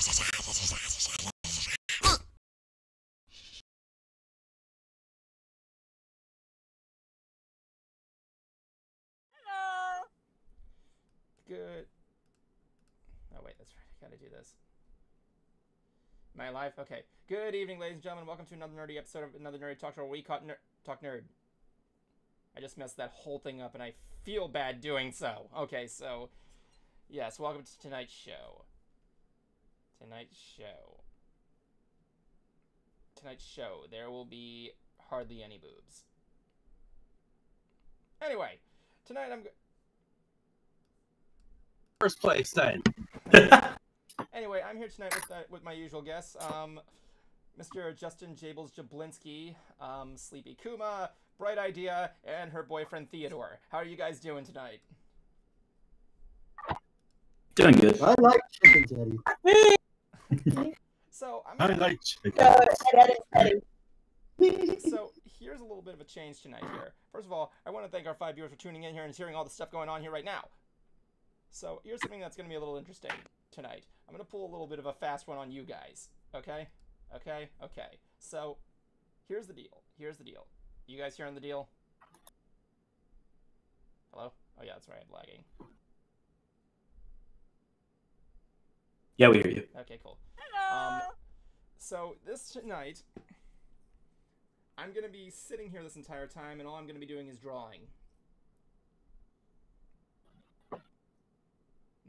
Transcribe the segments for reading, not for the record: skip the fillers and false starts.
Good. Oh wait, that's right. I gotta do this. Am I live? Okay. Good evening, ladies and gentlemen. Welcome to another nerdy episode of Another Nerdy Talk Show, where we talk nerd. I just messed that whole thing up, and I feel bad doing so. Okay, so yes, welcome to tonight's show. Tonight's show, there will be hardly any boobs. Anyway, tonight I'm first place then. Anyway, I'm here tonight with my usual guests, Mr. Justin Jables Jablinski, Sleepy Kuma, Bright Idea, and her boyfriend Theodore. How are you guys doing tonight? Doing good. I like chicken teddy. So I like chicken. So here's a little bit of a change tonight here. First of all, I want to thank our 5 viewers for tuning in here and hearing all the stuff going on here right now. So here's something that's going to be a little interesting tonight. I'm going to pull a little bit of a fast one on you guys. Okay? Okay? Okay. So here's the deal. You guys hearing the deal? Hello? Oh yeah, that's right. I'm lagging. Yeah, we hear you. Okay, cool. So this tonight, I'm going to be sitting here this entire time, and all I'm going to be doing is drawing. And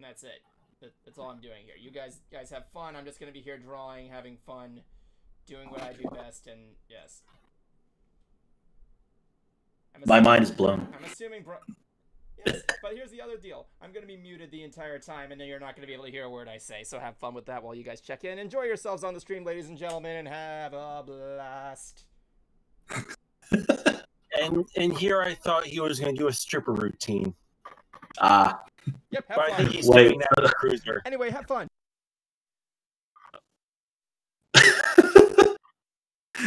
that's it. That's all I'm doing here. You guys have fun. I'm just going to be here drawing, having fun, doing what I do best, and yes. My mind is blown. I'm assuming... Yes, but here's the other deal. I'm going to be muted the entire time, and then you're not going to be able to hear a word I say, so have fun with that while you guys check in. Enjoy yourselves on the stream, ladies and gentlemen, and have a blast. And here I thought he was going to do a stripper routine. Yep, have But fun. I think he's doing that with a cruiser. Anyway, have fun.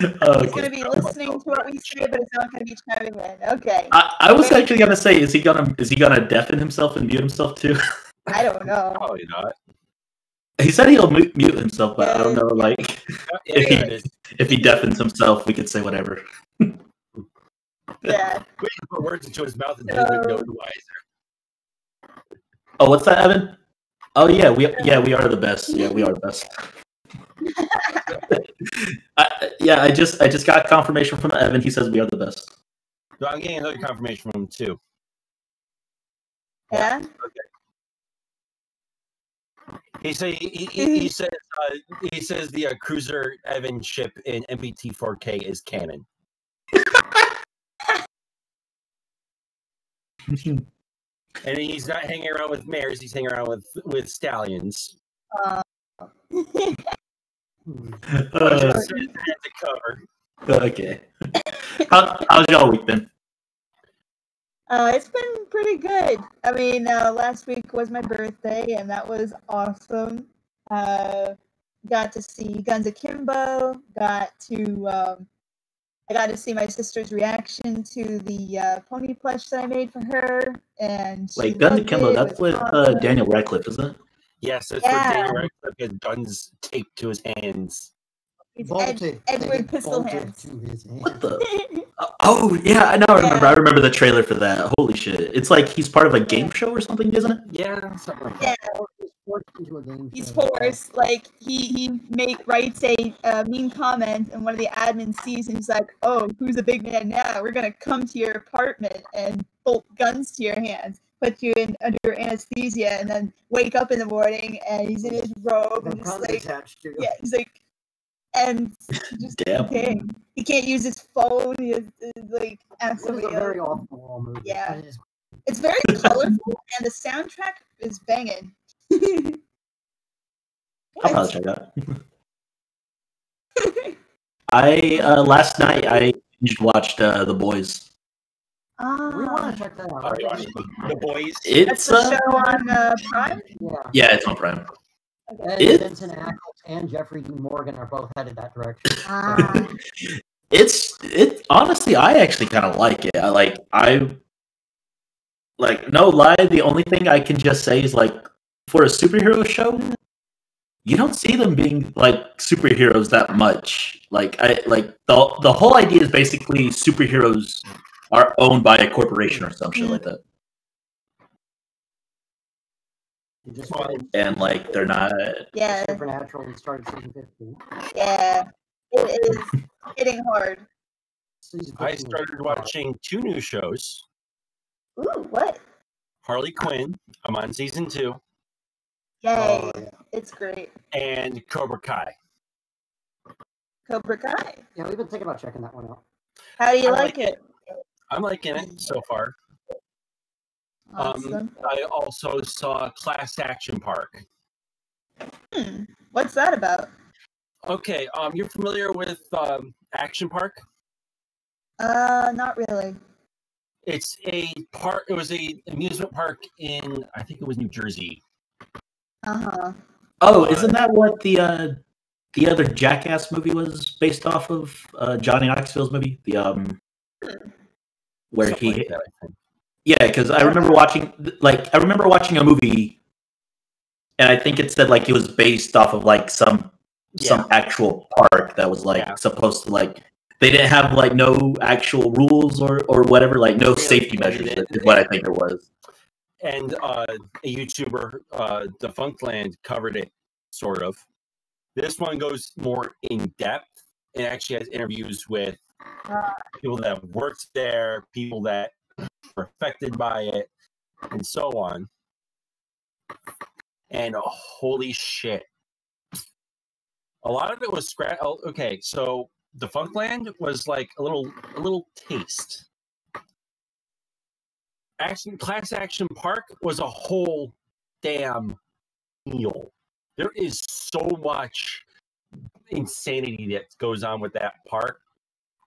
Okay. He's gonna be listening to what we say, but it's not gonna be chiming in. Okay. I was actually gonna say, is he gonna deafen himself and mute himself too? I don't know. Probably not. He said he'll mute himself, but I don't know. Like, if he deafens himself, we could say whatever. Yeah. We can put words into his mouth and he would know the wiser. Oh, what's that, Evan? Oh yeah, we are the best. Yeah, we are the best. I just got confirmation from Evan. He says we are the best. No, I'm getting another confirmation from him too. Yeah. Okay. He says the cruiser Evan ship in MPT 4K is canon. And he's not hanging around with mares; he's hanging around with stallions. Just to cover. Okay. How's y'all week been? It's been pretty good. I mean, last week was my birthday, and that was awesome. Got to see Guns Akimbo. I got to see my sister's reaction to the pony plush that I made for her, and Wait, Guns Akimbo, that's with Daniel Radcliffe, isn't it? Yes, it's for Daniel Radcliffe with guns taped to his hands. It's Edward Pistol Hands. What the? Oh yeah, I know. I remember the trailer for that. Holy shit! It's like he's part of a game show or something, isn't it? Yeah, something like that. He's forced. Like he writes a mean comment, and one of the admins sees, and he's like, "Oh, who's a big man now? We're gonna come to your apartment and bolt guns to your hands, put you in under anesthesia, and then wake up in the morning, and he's in his robe, and just like, yeah, he's like." And just kidding. He can't use his phone. He has, like, absolutely. It's a very off-the-wall movie. Yeah, it's very colorful, and the soundtrack is banging. I'll probably check that. Last night I watched The Boys. We want to check that out. The Boys. It's the show on Prime. Yeah, it's on Prime. Okay. Vincent Ackles and Jeffrey Dean Morgan are both headed that direction. It honestly, I actually kind of like it. I no lie. The only thing I can just say is, like, for a superhero show, you don't see them being like superheroes that much. Like the whole idea is basically superheroes are owned by a corporation or some shit like that. And like they're not. Yeah. Supernatural and started season 15. Yeah. It is hitting hard. I started watching 2 new shows. Ooh, what? Harley Quinn. I'm on season 2. Yay. Oh, yeah. It's great. And Cobra Kai. Cobra Kai. Yeah, we've been thinking about checking that one out. How do you like it? I'm liking it so far. Awesome. I also saw Class Action Park. What's that about? Okay, you're familiar with Action Park? Not really. It's a park. It was a amusement park in, I think it was New Jersey. Uh-huh. Oh, isn't that what the other Jackass movie was based off of? Johnny Knoxville's movie, where Something he. like that, I think. Yeah, because I remember watching a movie, and I think it said like it was based off of like some actual park that was like supposed to like they didn't have like no actual rules or whatever, like no safety measures is what I think it was. And a YouTuber, Defunctland, covered it sort of. This one goes more in depth and actually has interviews with people that have worked there, people that were affected by it, and so on. And holy shit. A lot of it was scratch. Okay, so Defunctland was like a little taste. Class Action Park was a whole damn meal. There is so much insanity that goes on with that park.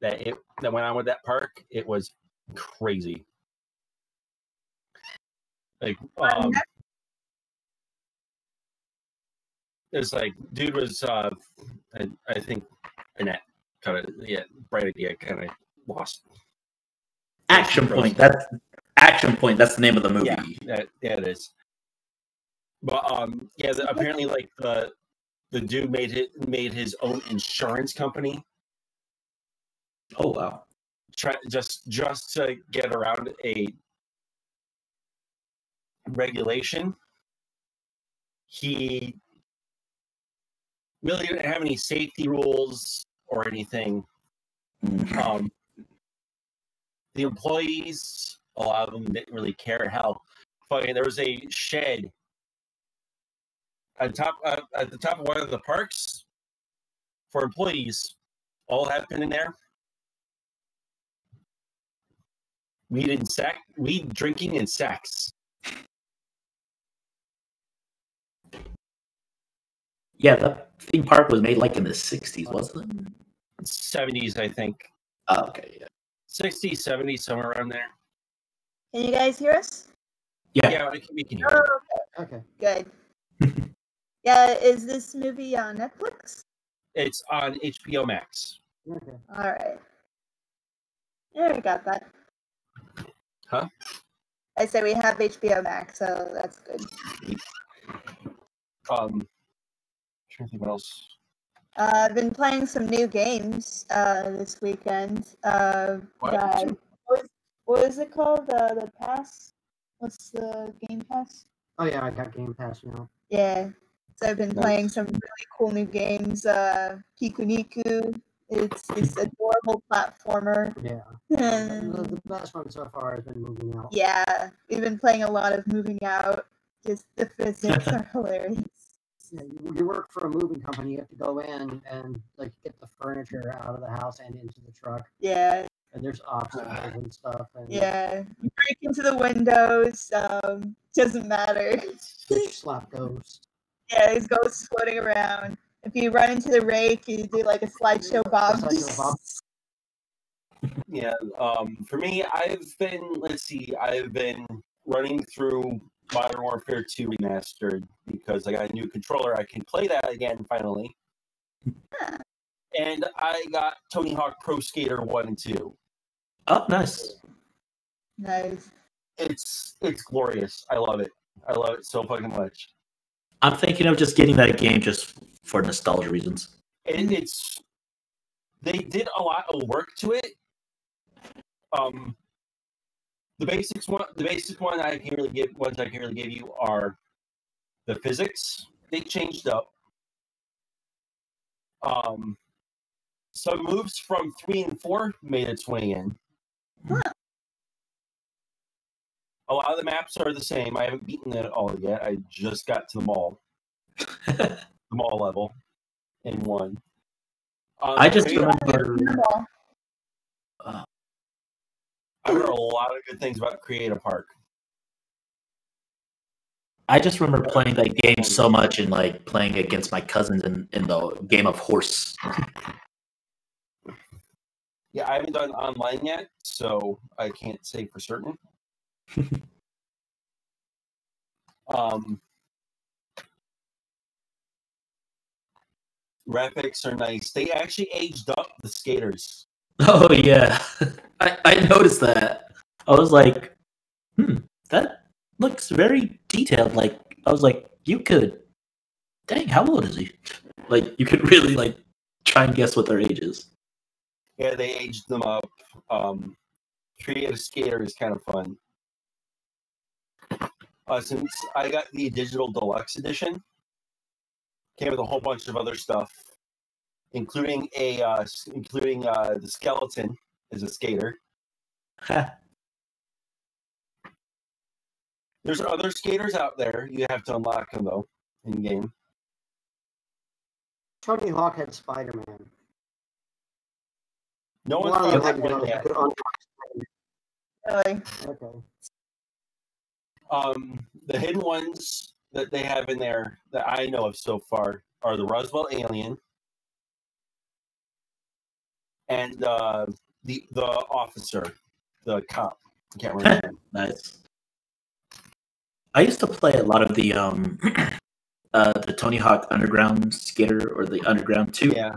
That went on with that park. It was crazy. Like it's like dude was I think Annette kind of bright idea kind of lost. Action Point. That's Action Point. That's the name of the movie. Yeah, it is. But apparently like the dude made his own insurance company. Oh wow! Just to get around a regulation. He really didn't have any safety rules or anything. The employees, a lot of them didn't really care. Hell, there was a shed at the top of one of the parks for employees. All happened in there. Weed drinking, and sex. Yeah, the theme park was made like in the 60s, wasn't it? 70s, I think. Oh, okay, yeah. 60s, 70s, somewhere around there. Can you guys hear us? Yeah, we can hear you. Oh, okay. Good. Yeah, is this movie on Netflix? It's on HBO Max. Okay. All right. Yeah, we got that. Huh? I said we have HBO Max, so that's good. Trying to think what else. I've been playing some new games this weekend. What? What is it called? The Pass? What's the Game Pass? Oh yeah, I got Game Pass now. Yeah. So I've been playing some really cool new games. Pikuniku. It's this adorable platformer. Yeah. The best one so far has been Moving Out. Yeah, we've been playing a lot of Moving Out. Just the physics are hilarious. Yeah, you work for a moving company. You have to go in and like get the furniture out of the house and into the truck. Yeah. And there's obstacles and stuff. And yeah, you break into the windows. Doesn't matter. Slap ghosts. Yeah, there's ghosts floating around. If you run into the rake, you do like a slideshow bob. Yeah. For me, I've been running through Modern Warfare 2 Remastered because I got a new controller. I can play that again finally. Huh. And I got Tony Hawk Pro Skater 1 and 2. Oh, nice. Nice. It's glorious. I love it. I love it so fucking much. I'm thinking of just getting that game just for nostalgia reasons. And they did a lot of work to it. The basic one I can really give you are the physics. They changed up. Some moves from 3 and 4 made its way in. Huh. A lot of the maps are the same. I haven't beaten it all yet. I just got to the mall. The mall level in 1. I just remember. I heard a lot of good things about Creative Park. I just remember playing that game so much and like playing against my cousins in the game of horse. Yeah, I haven't done online yet, so I can't say for certain. Graphics are nice. They actually aged up the skaters. Oh yeah, I noticed that. I was like, that looks very detailed. Like I was like, dang, how old is he? Like you could really like try and guess what their age is. Yeah, they aged them up. Creative Skater is kind of fun. Since I got the digital deluxe edition, came with a whole bunch of other stuff, including the skeleton as a skater. There's other skaters out there. You have to unlock them though in game. Tony Hawk had Spider-Man. No One one's of them found had that one yet. Really? Okay. The hidden ones that they have in there that I know of so far are the Roswell alien and the officer, the cop. I can't remember. Nice. I used to play a lot of the Tony Hawk Underground Skater or the Underground 2. Yeah.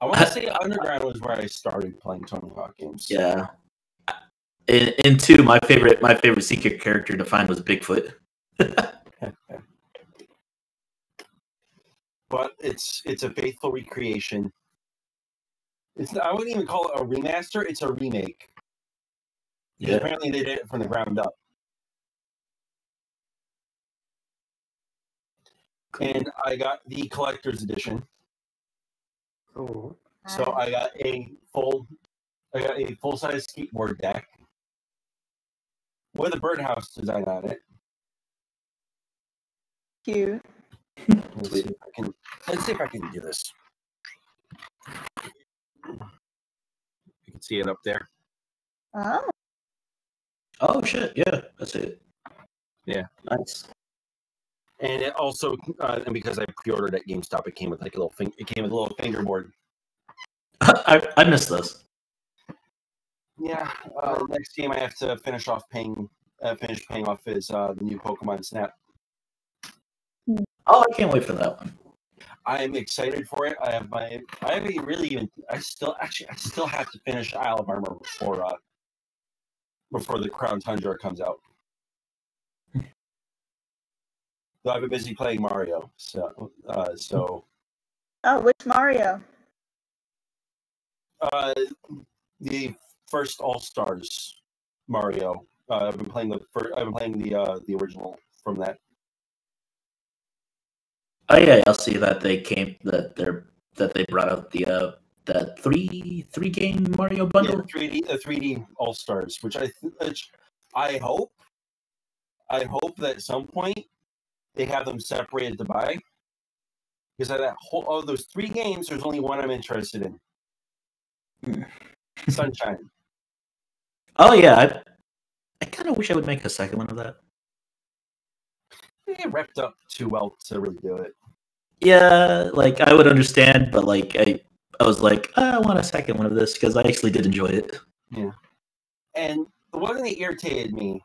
I want to say Underground was where I started playing Tony Hawk games. Yeah. In 2, my favorite secret character to find was Bigfoot. But it's a faithful recreation. I wouldn't even call it a remaster, it's a remake. Yeah. Apparently they did it from the ground up. And I got the collector's edition. Cool. So I got a full-size skateboard deck with a birdhouse design on it. Cute. Let's see if I can do this. You can see it up there. Oh. Oh shit! Yeah, that's it. Yeah, nice. And it also, and because I pre-ordered at GameStop, it came with like a little fingerboard. I missed this. Yeah, next game I have to finish paying off is the new Pokemon Snap. Oh, I can't wait for that one. I'm excited for it. I still have to finish Isle of Armor before the Crown Tundra comes out. So I've been busy playing Mario. So. Oh, which Mario? The first All Stars Mario. I've been playing the original from that. Oh yeah, I'll see that they brought out the three game Mario bundle. Yeah, the 3D All Stars, which I hope that at some point they have them separated to buy. Because of those 3 games, there's only one I'm interested in. Sunshine. Oh yeah, I kind of wish I would make a second one of that. It wrapped up too well to really do it. Yeah, like I would understand, but like I was like, I want a second one of this because I actually did enjoy it. Yeah. And the one that irritated me,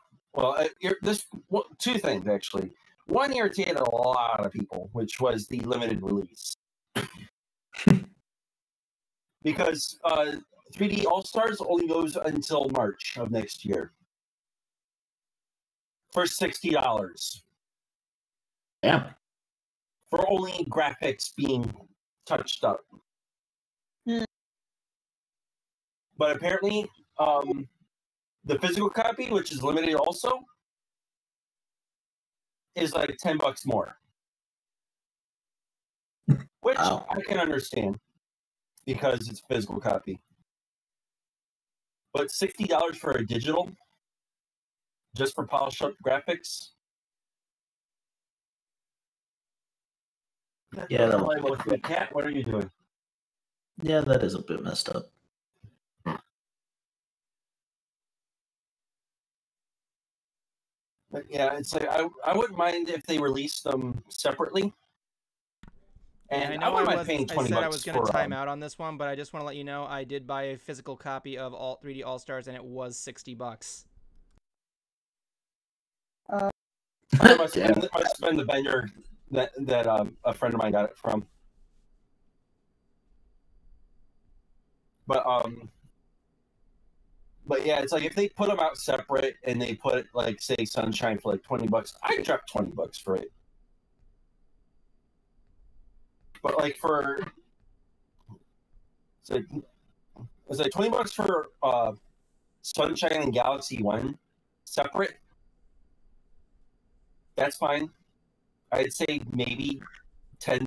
two things actually. One irritated a lot of people, which was the limited release. Because 3D All Stars only goes until March of next year. For $60. Yeah. for only graphics being touched up. But apparently, the physical copy, which is limited also, is like $10 more. Which I can understand because it's a physical copy. But $60 for a digital, just for polished up graphics? Yeah, Cat, what are you doing? Yeah, that is a bit messed up. But yeah, it's like I wouldn't mind if they released them separately. And I know I paying $20 I said I was going to for, time out on this one, but I just want to let you know I did buy a physical copy of 3D All Stars, and it was $60. I must have been the vendor that a friend of mine got it from. But yeah, it's like if they put them out separate and they put like say Sunshine for like $20, I'd drop $20 for it. But like it's like $20 for Sunshine and Galaxy 1 separate. That's fine. I'd say maybe $10,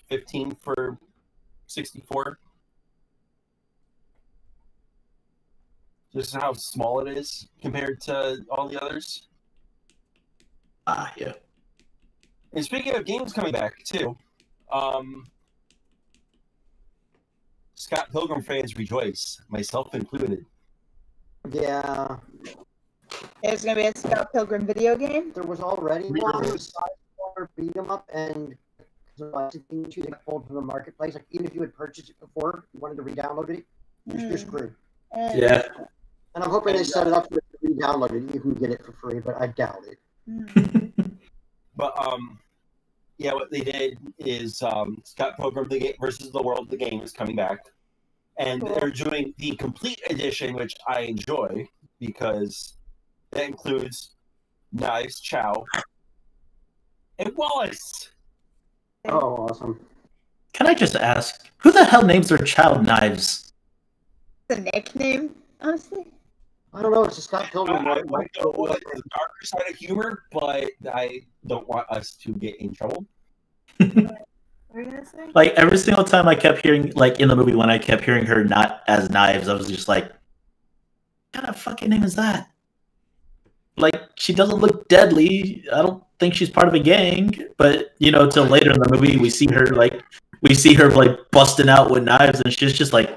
$15 for 64. Just how small it is compared to all the others. Yeah. And speaking of games coming back too, Scott Pilgrim fans rejoice, myself included. Yeah. There's gonna be a Scott Pilgrim video game. There was already one beat 'em up, and because they got pulled from the marketplace. Like even if you had purchased it before, you wanted to re-download it, you're screwed. Yeah. And I'm hoping they set it up for re-download it. You can get it for free, but I doubt it. But yeah, what they did is Scott Pilgrim the Game versus the World. The game is coming back, and they're doing the complete edition, which I enjoy because that includes Knives, Chow, and Wallace. Oh, awesome! Can I just ask, who the hell names their child Knives? The nickname, honestly. I don't know. It's a Scott Pilgrim. I might go with the darker side of humor, but I don't want us to get in trouble. What were you gonna say? Like every single time I kept hearing, like in the movie when I kept hearing her not as Knives, I was just like, what kind of fucking name is that? Like, she doesn't look deadly. I don't think she's part of a gang. But, you know, till later in the movie, we see her busting out with knives, and she's just like,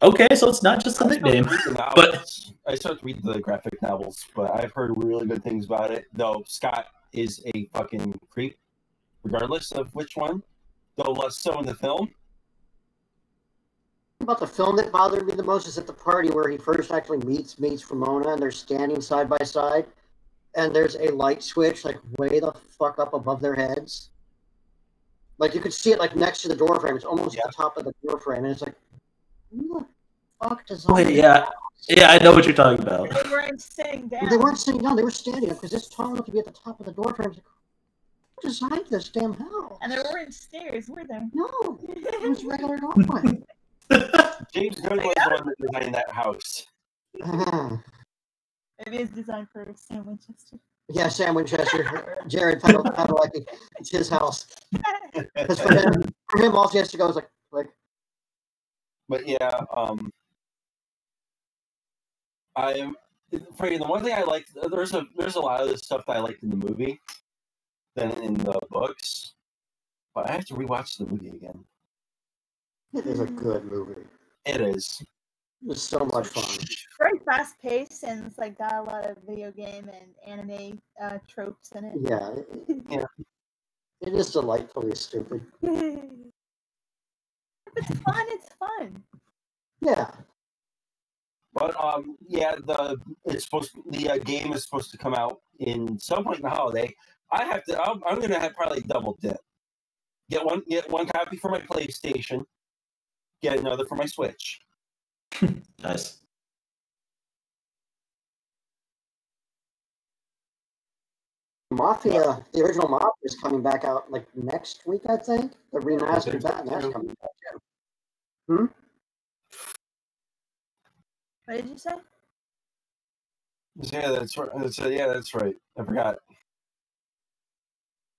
okay, so it's not just a nickname. But I started to read the graphic novels, but I've heard really good things about it. Though Scott is a fucking creep, regardless of which one. Though less so in the film. About the film that bothered me the most is at the party where he first actually meets Ramona, and they're standing side by side, and there's a light switch like way the fuck up above their heads. Like you could see it like next to the door frame. It's almost at the top of the door frame, and it's like, who the fuck does that? wait, yeah, I know what you're talking about. They weren't sitting down. They weren't sitting down. They were standing up because it's tall enough to be at the top of the door frame. Like, who designed this damn house? And there weren't stairs, were there? No, it was regular doorway. James Gunn was the one that designed that house. Maybe it's designed for Sam Winchester. Yeah, Sam Winchester. Jared Padalecki. It's his house. Because for him, all he has to go is like. But yeah, I'm the one thing I like. There's a lot of the stuff that I liked in the movie than in the books, but I have to rewatch the movie again. It is a good movie. It is. It's so much fun. Very fast paced, and it's like got a lot of video game and anime tropes in it. Yeah, yeah. It is delightfully stupid. If it's fun, it's fun. Yeah. But yeah, the game is supposed to come out in some point in the holiday. I'm gonna have probably double dip. Get one copy for my PlayStation. Get another for my Switch. Nice. Mafia, the original Mafia is coming back out like next week, I think. The remastered that's coming back too. What did you say? Yeah, that's right. That's right. I forgot.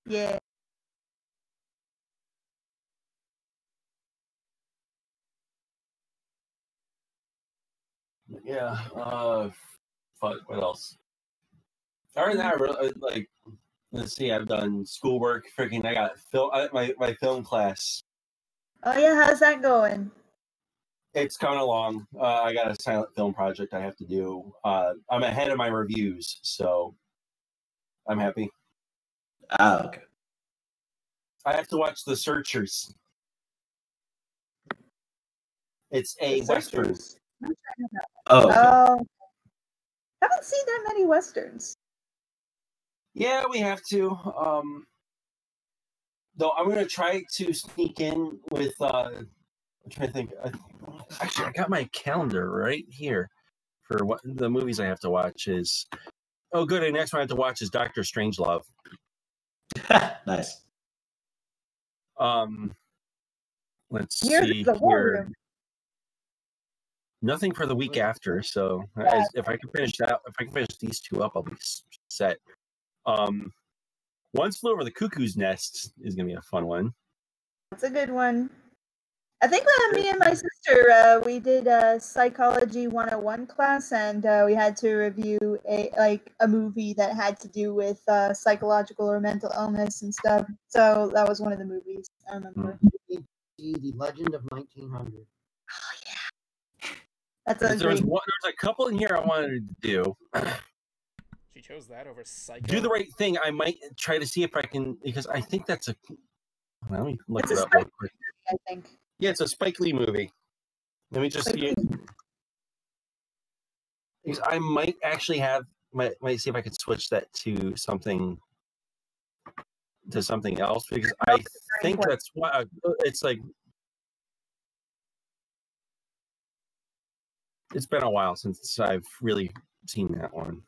Yeah. Yeah. Fuck. What else? Other than that, I really, like. Let's see. I've done schoolwork. Freaking, I got my film class. Oh yeah, how's that going? It's coming along. I got a silent film project I have to do. I'm ahead of my reviews, so I'm happy. Ah, okay. I have to watch The Searchers. It's a Western. Oh, okay. Haven't seen that many Westerns. Yeah, we have to. Though I'm gonna try to sneak in with. I'm trying to think. Actually, I got my calendar right here for what the movies I have to watch is. Oh, good. And next one I have to watch is Doctor Strangelove. Nice. Let's see here. Warrior. Nothing for the week after. So if I can finish these two up, I'll be set. Once Flew Over the Cuckoo's Nest is gonna be a fun one. That's a good one. I think me and my sister we did a Psychology 101 class, and we had to review a movie that had to do with psychological or mental illness and stuff. So that was one of the movies I remember. The Legend of 1900. Oh yeah, that's a There's great. a couple in here I wanted to do. She chose that over Psycho. Do the Right Thing. I might try to see if I can, because I think that's a. Let me look It's it a up real Spike quick. movie, I think. Yeah, it's a Spike Lee movie. Let me just see it. Because I might actually might see if I could switch that to something else, because I think that's what it's like. It's been a while since I've really seen that one.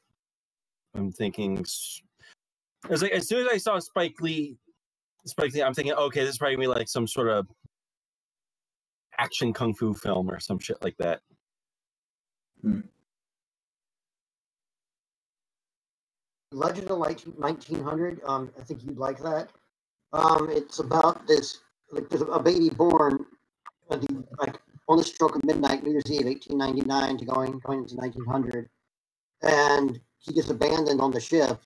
I'm thinking, it's like as soon as I saw Spike Lee, I'm thinking, okay, this is probably gonna be like some sort of action kung fu film or some shit like that. Legend of 1900. I think you'd like that. It's about this. Like, there's a baby born, on the stroke of midnight, New Year's Eve, 1899, to going into 1900, and he gets abandoned on the ship.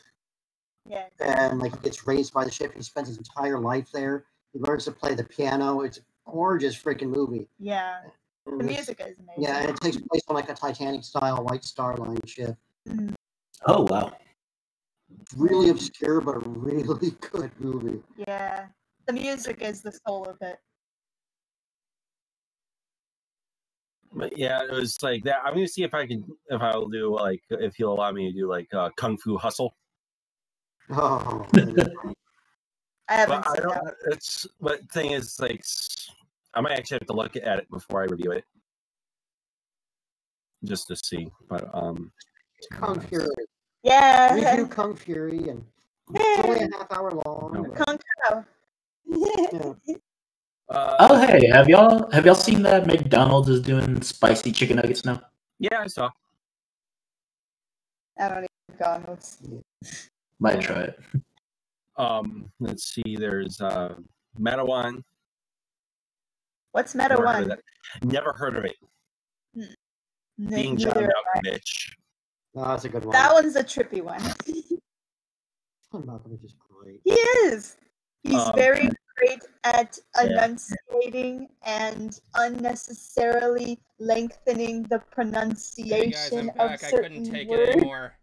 Yeah. And he gets raised by the ship. He spends his entire life there. He learns to play the piano. It's a gorgeous freaking movie. Yeah. The music is amazing. Yeah, and it takes place on a Titanic-style White Star Line ship. Oh, wow. Really obscure, but a really good movie. Yeah. The music is the soul of it. But yeah, it was like that. I'm gonna see if I'll do if he'll allow me to do Kung Fu Hustle. Oh, I haven't seen that. But the thing is, I might actually have to look at it before I review it, just to see. But Kung Fury. Yeah. Review Kung Fury, and it's only a half hour long. Kung Pao. Yeah. Oh, hey, have y'all seen that McDonald's is doing spicy chicken nuggets now? Yeah, I saw. I don't eat McDonald's. Might try it. Let's see. There's Metawan. What's Metawan? Never heard of it. Being John Malkovich. Oh, that's a good one. That one's a trippy one. John Malkovich is great. He is. He's very great at enunciating and unnecessarily lengthening the pronunciation of certain words. I couldn't take it anymore.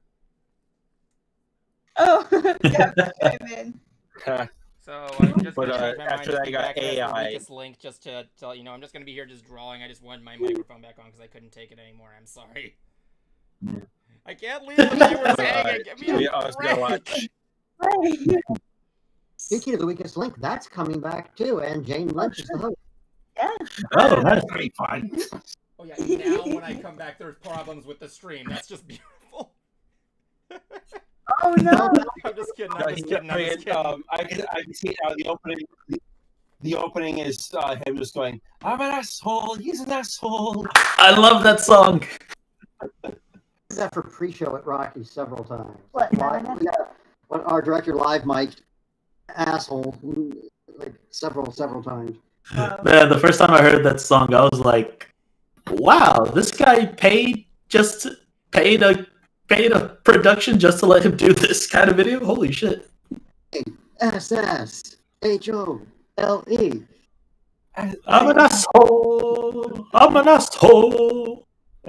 Oh, yeah, came in. So I'm just but gonna after that, I got AI. Link just to tell I'm just gonna be here just drawing. I just wanted my microphone back on because I couldn't take it anymore. I'm sorry. I can't leave the viewers hanging. Give me a break. Speaking of the Weakest Link, that's coming back too, and Jane Lynch is the host. Yeah. Oh, that's pretty fun. Oh yeah. Now when I come back, there's problems with the stream. That's just beautiful. Oh no! I'm just kidding. I'm just kidding. I'm just kidding. I can see now the opening. The opening is him just going, "I'm an asshole. He's an asshole." I love that song. That for pre-show at Rocky several times. What? When our director live mic'd asshole like several times. Man, the first time I heard that song, I was like, "Wow, this guy paid a production just to let him do this kind of video. Holy shit!" SSHOLE. I'm an asshole. I'm an asshole.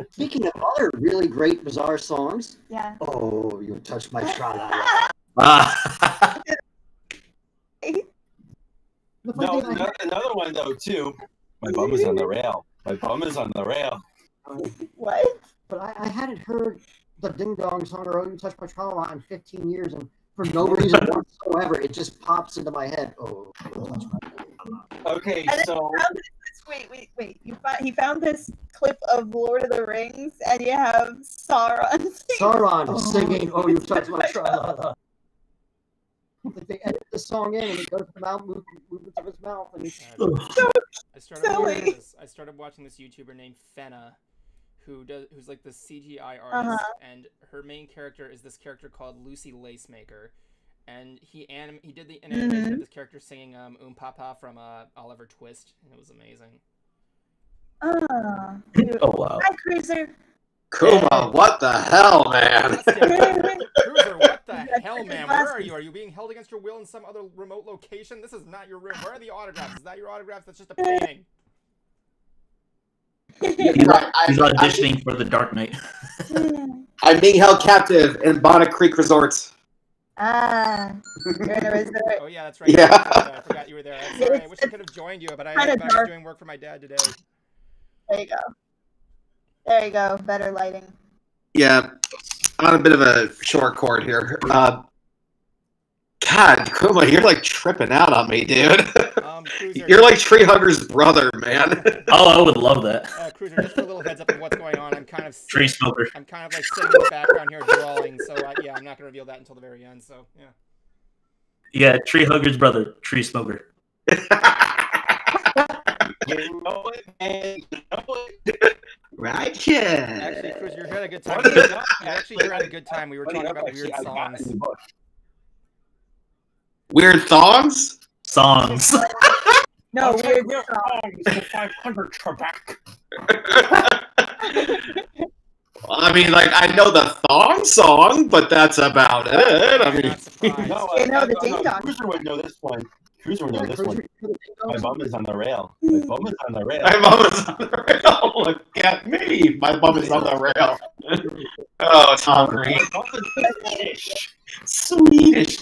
Speaking of other really great bizarre songs, Yeah. oh, you touched my tra-la-la. No, another one though too. My bum is on the rail. My bum is on the rail. What? But I hadn't heard the Ding Dong song or You Touch My Tra-La-La in 15 years, and for no reason whatsoever, it just pops into my head. Oh, you touch my tra-la-la. Okay, so Wait. He found this clip of Lord of the Rings, and you have Sauron singing. Sauron singing, "Oh, you touch my tra-la-la." Like they edit the song in, and it goes to the mouth movements of his mouth, and he's I started watching this YouTuber named Fenna, who's like this CGI artist, and her main character is this character called Lucy Lacemaker, and he did the animation of this character singing Papa from Oliver Twist, and it was amazing. Oh wow! Hi, Cruiser. Kuma, what the hell, man? Cruiser, what the hell, man? Where are you? Are you being held against your will in some other remote location? This is not your room. Where are the autographs? Is that your autographs? That's just a painting. He's auditioning for the Dark Knight. I'm being held captive in Bonnet Creek Resorts. You're in a resort. Oh yeah, that's right. Yeah. I forgot you were there. I'm sorry. I wish I could have joined you, but I was doing work for my dad today. There you go. There you go. Better lighting. Yeah, I'm on a bit of a short cord here. God, Kuma, you're like tripping out on me, dude. Cruiser, You're like Tree Hugger's brother, man. Oh, I would love that. Cruiser, just a little heads up of what's going on. I'm kind of Tree smoker. I'm kind of like sitting in the background here drawing, so yeah, I'm not gonna reveal that until the very end. So yeah. Yeah, Tree Hugger's brother, Tree Smoker. you know it, man. You know it. Right, yeah. Actually, Cruiser, you're had a good time. You're had a good time. We were talking about weird songs. Weird thongs? Songs. No, weird songs. 500 Trebek. I mean, like, I know the thong song, but that's about it. I mean, the Ding Dong. Cruiser would know this one. Cruiser would know this one. My bum is on the rail. My bum is on the rail. My bum is on the rail. Look at me. My bum is on the rail. Oh, Tom Green. Swedish.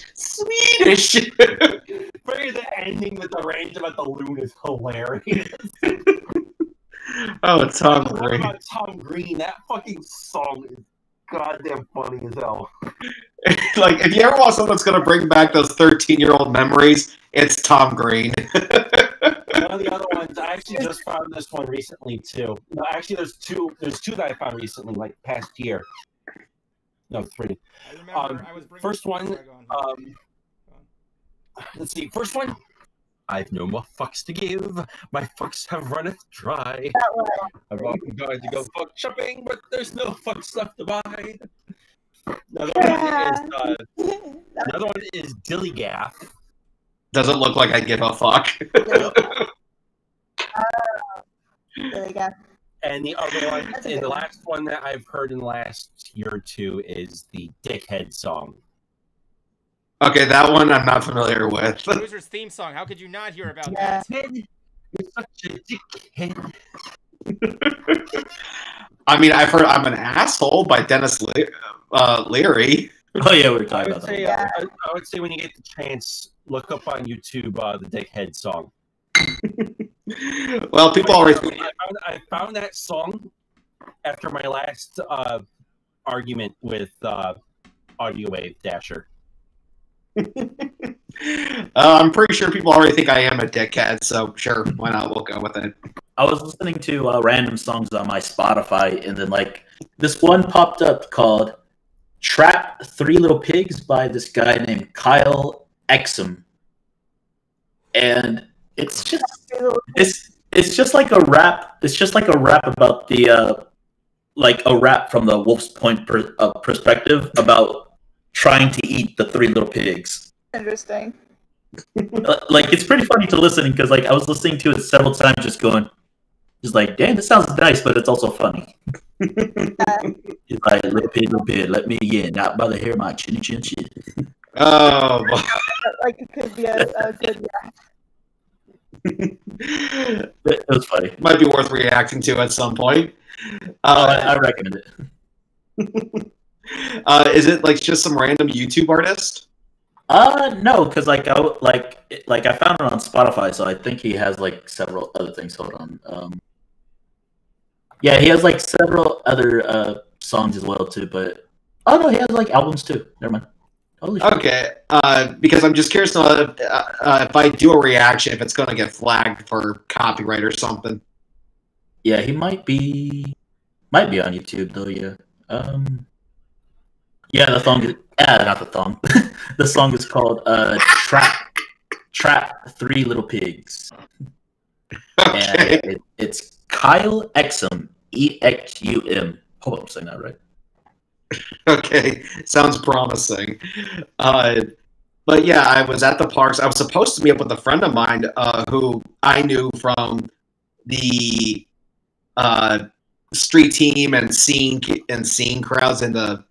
Bring the ending with the range about the loon is hilarious. Oh, Tom Green. Tom Green, that fucking song is goddamn funny as hell. Like, if you ever want something that's gonna bring back those 13-year-old memories, it's Tom Green. One of the other ones, I actually just found this one recently too. No, actually, there's two that I found recently, like past year. No, 3. I remember I was bringing first one. Let's see. First one. I've no more fucks to give. My fucks have runneth dry. I've often gone to go fuck shopping, but there's no fucks left to buy. Another one is Dilly Gaff. Doesn't look like I give a fuck. Dilly Gaff. And the other one, and the last one that I've heard in the last year or two is the Dickhead song. Okay, that one I'm not familiar with. Cruiser's theme song. How could you not hear about that? You're such a dickhead. I mean, I've heard "I'm an Asshole" by Dennis Leary. Oh yeah, we were talking about that. I would say when you get the chance, look up on YouTube the Dickhead song. Well, people already. I found that song after my last argument with Audio Wave Dasher. I'm pretty sure people already think I am a dickhead, so sure, why not? We'll go with it. I was listening to random songs on my Spotify, and then like this one popped up called Trap Three Little Pigs by this guy named Kyle Exum. And it's just like a rap. It's just like a rap about the like a rap from the wolf's point perspective about trying to eat the three little pigs. Interesting. Like it's pretty funny to listen because like I was listening to it several times, just like, damn, this sounds nice, but it's also funny. He's like, little pig, let me in, not by the hair, my chinny chin chin. Oh, like it could be a good It was funny. Might be worth reacting to at some point. I recommend it. Is it like just some random YouTube artist? No, because like I found it on Spotify, so I think he has like several other things. Hold on. Yeah, he has like several other songs as well too. But oh no, he has like albums too. Never mind. Holy shit. Okay, because I'm just curious to know if I do a reaction, if it's going to get flagged for copyright or something. Yeah, he might be on YouTube though. Yeah. Yeah, the song is not the song. The song is called Trap Three Little Pigs. Okay. And it's Kyle Exum, EXUM. Hope I'm saying that right. Okay, sounds promising. But yeah, I was at the parks. I was supposed to meet up with a friend of mine who I knew from the street team and scene crowds in the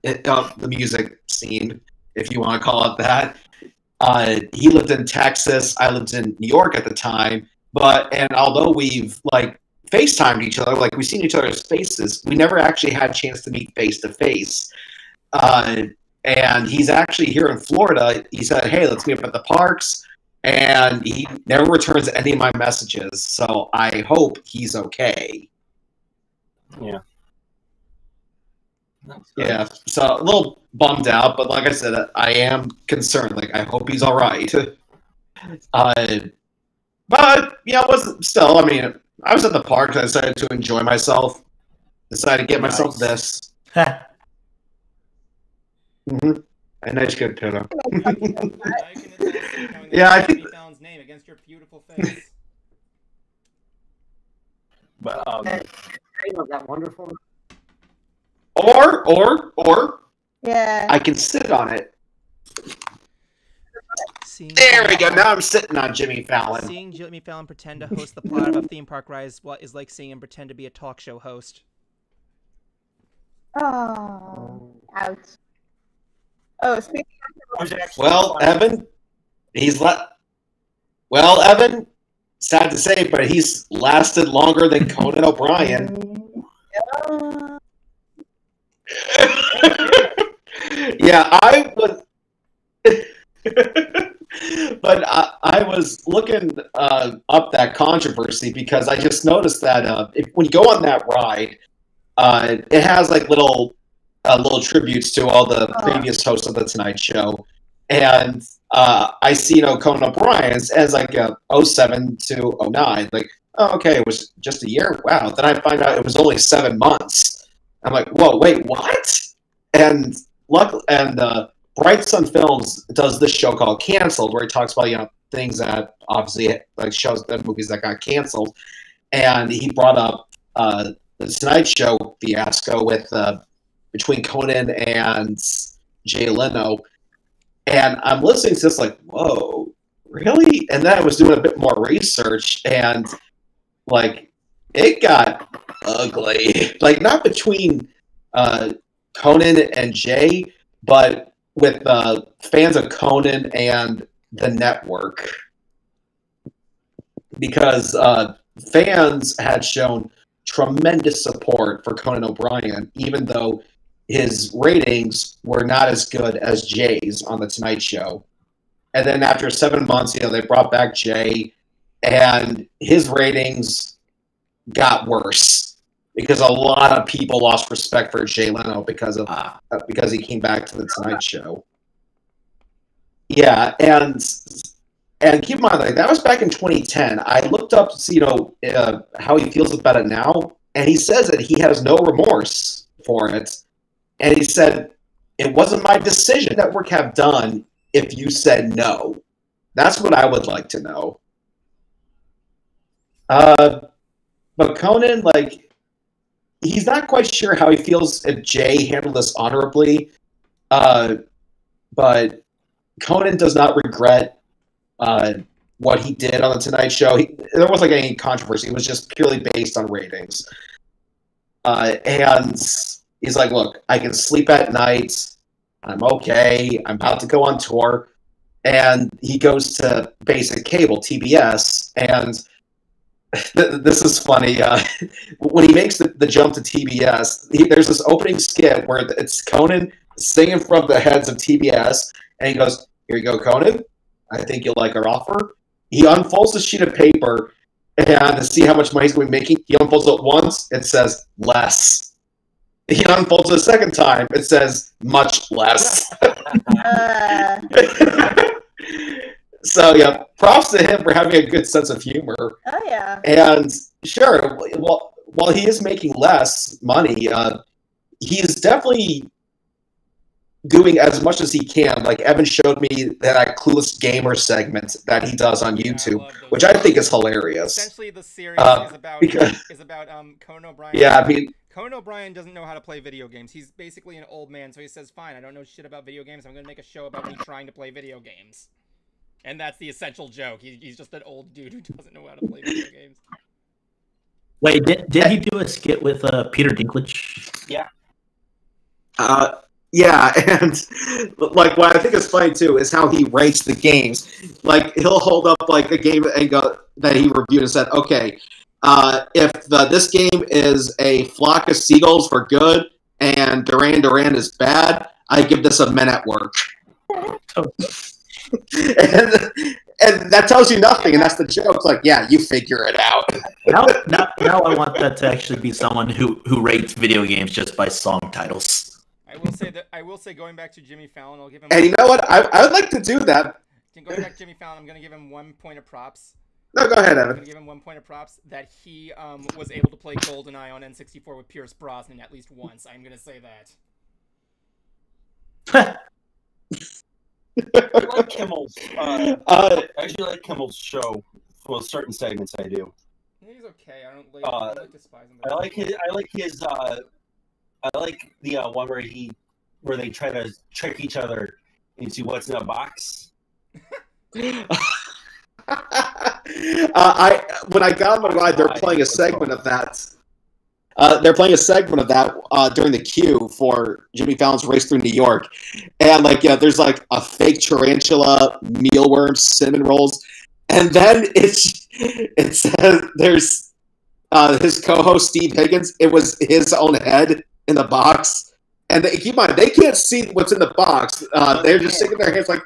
music scene, if you want to call it that. He lived in Texas. I lived in New York at the time. And although we've like FaceTimed each other, like we've seen each other's faces, we never actually had a chance to meet face to face. And he's actually here in Florida. He said, "Hey, let's meet up at the parks." And he never returns any of my messages. So I hope he's okay. Yeah. Yeah, so a little bummed out, but like I said, I am concerned. Like, I hope he's all right. But yeah, I mean, I was at the park. I decided to enjoy myself. Decided to get myself this. A nice good pillow. Yeah, I think Fallon's name against your beautiful face. But that wonderful. Or yeah. I can sit on it. There we go. Now I'm sitting on Jimmy Fallon. Seeing Jimmy Fallon pretend to host the plot of a theme park ride is like seeing him pretend to be a talk show host. Oh, ouch. Oh, speaking of Well, Evan, Evan, sad to say, but he's lasted longer than Conan O'Brien. Yeah, I was. But I was looking up that controversy because I just noticed that when you go on that ride, it has like little tributes to all the previous hosts of the Tonight Show, and I see Conan O'Brien's as like 07 to 09. Like, oh, okay, it was just a year. Wow. Then I find out it was only 7 months. I'm like, whoa, wait, what? And Bright Sun Films does this show called Canceled, where he talks about things that obviously like shows the movies that got canceled, and he brought up the Tonight Show fiasco with between Conan and Jay Leno, and I'm listening to this like, whoa, really? And then I was doing a bit more research, and like it got ugly, like not between Conan and Jay, but with fans of Conan and the network, because fans had shown tremendous support for Conan O'Brien, even though his ratings were not as good as Jay's on The Tonight Show. And then after 7 months, they brought back Jay, and his ratings got worse because a lot of people lost respect for Jay Leno because he came back to The Tonight Show. Yeah, and keep in mind, like, that was back in 2010. I looked up to see, how he feels about it now, and he says that he has no remorse for it. And he said it wasn't my decision. Network have done if you said no? That's what I would like to know. But Conan, like, he's not quite sure how he feels if Jay handled this honorably. But Conan does not regret what he did on the Tonight Show. There wasn't like any controversy. It was just purely based on ratings. And he's like, look, I can sleep at night. I'm okay. I'm about to go on tour. And he goes to basic cable, TBS, and this is funny. When he makes the jump to TBS, there's this opening skit where it's Conan singing from the heads of TBS, and he goes, "Here you go, Conan. I think you'll like our offer." He unfolds a sheet of paper, and to see how much money he's going to be making, he unfolds it once. It says less. He unfolds it a second time. It says much less. So yeah, props to him for having a good sense of humor. Oh yeah. And sure, well, while he is making less money, he is definitely doing as much as he can. Like Evan showed me that Clueless Gamer segment that he does on YouTube, which I think is hilarious. Essentially, the series is about Conan O'Brien. Yeah, I mean, Conan O'Brien doesn't know how to play video games. He's basically an old man, so he says, "Fine, I don't know shit about video games. I'm going to make a show about me trying to play video games." And that's the essential joke. He's just an old dude who doesn't know how to play video games. Wait, did he do a skit with Peter Dinklage? Yeah. Yeah, and like what I think is funny too is how he rates the games. Like he'll hold up like a game and go that he reviewed and said, "Okay, if this game is a flock of seagulls for good and Duran Duran is bad, I give this a men at work." And that tells you nothing, and that's the joke. It's like, yeah, you figure it out. Now I want that to actually be someone who rates video games just by song titles. I will say going back to Jimmy Fallon, I'll give him. And you know what? I would like to do that. Going back to Jimmy Fallon, I'm going to give him 1 point of props. No, go ahead, Evan. I'm going to give him 1 point of props that he was able to play GoldenEye on N64 with Pierce Brosnan at least once. I'm going to say that. I like Kimmel's. I actually like Kimmel's show. Well, certain segments I do. He's okay. I don't like despise him. I like the one where they try to trick each other into what's in a box. When I got on the ride, they're playing a segment of that. During the queue for Jimmy Fallon's Race Through New York. And, like, yeah, there's, like, a fake tarantula, mealworms, cinnamon rolls. And then it says there's his co-host, Steve Higgins. It was his own head in the box. And keep in mind, they can't see what's in the box. They're just shaking their hands like,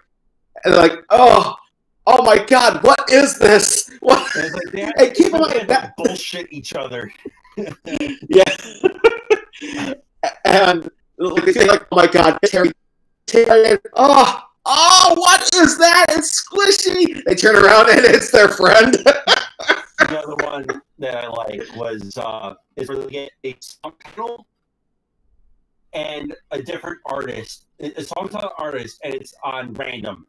and they're like, oh my God, what is this? What? Hey, keep in mind that bullshit each other. Yeah. And like, oh my God, Terry, what is that? It's squishy. They turn around and it's their friend. The other one that I like was is where they get a song title and a different artist, a song title artist, and it's on random.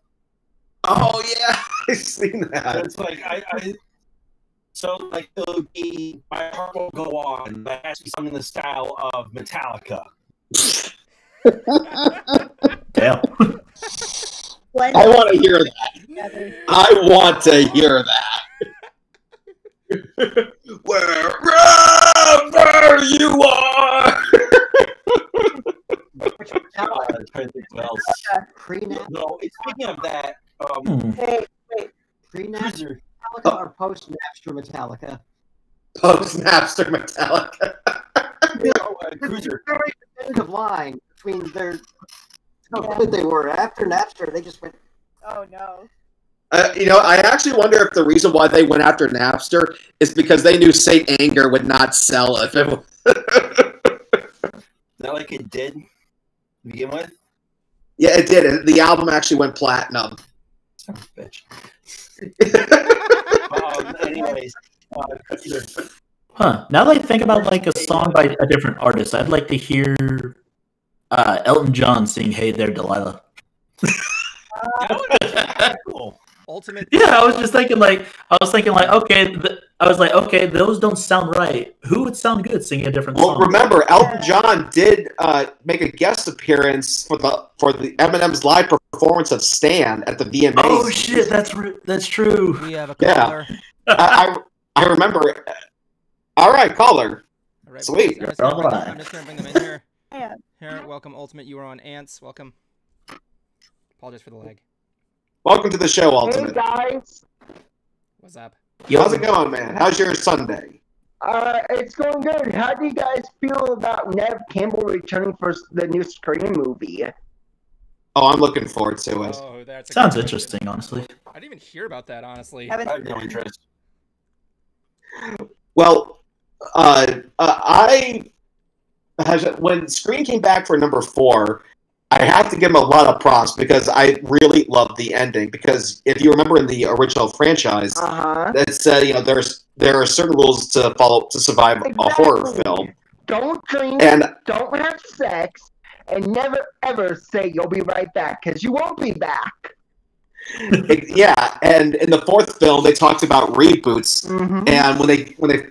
Oh yeah, I've seen that. It's like so like it would be My Heart Will Go On, but it has to be something in the style of Metallica. Damn. I want to hear that. I want to hear that. Wherever you are. Pre-Napster? No, speaking of that, Hey, wait. Pre-Napster Metallica or post-Napster Metallica? Post-Napster Metallica. Cruiser. Very definitive line between how good they were. After Napster, they just went. Oh no. I actually wonder if the reason why they went after Napster is because they knew Saint Anger would not sell if it was. Not like it did to begin with? Yeah, it did. The album actually went platinum. Son of a bitch. Anyways. Now that I think about like a song by a different artist, I'd like to hear Elton John sing "Hey There, Delilah." Cool. Ultimate. Yeah, I was thinking okay, those don't sound right. Who would sound good singing a different Well, song? remember, Elton John did make a guest appearance for the Eminem's live performance of "Stan" at the VMAs. Oh shit, that's true. We have a Yeah. caller. I remember. All right, caller. All right, Sweet. I'm just You're gonna on bring them in here. Yeah. Here, welcome, Ultimate. You are on Ants. Welcome. Apologize for the lag. Welcome to the show, Hey Ultimate. guys, What's up? How's it going, man? How's your Sunday? it's going good. How do you guys feel about Nev Campbell returning for the new Scream movie? Oh, I'm looking forward to it. Oh, that's a Sounds good interesting, honestly. question. I didn't even hear about that, honestly. Haven't- I have no interest. Well, when Scream came back for number 4, I have to give him a lot of props because I really loved the ending. Because if you remember in the original franchise, that said, there are certain rules to follow to survive a horror film. Don't drink, And don't have sex, and never ever say you'll be right back, because you won't be back. yeah, and in the 4th film, they talked about reboots. Mm-hmm. And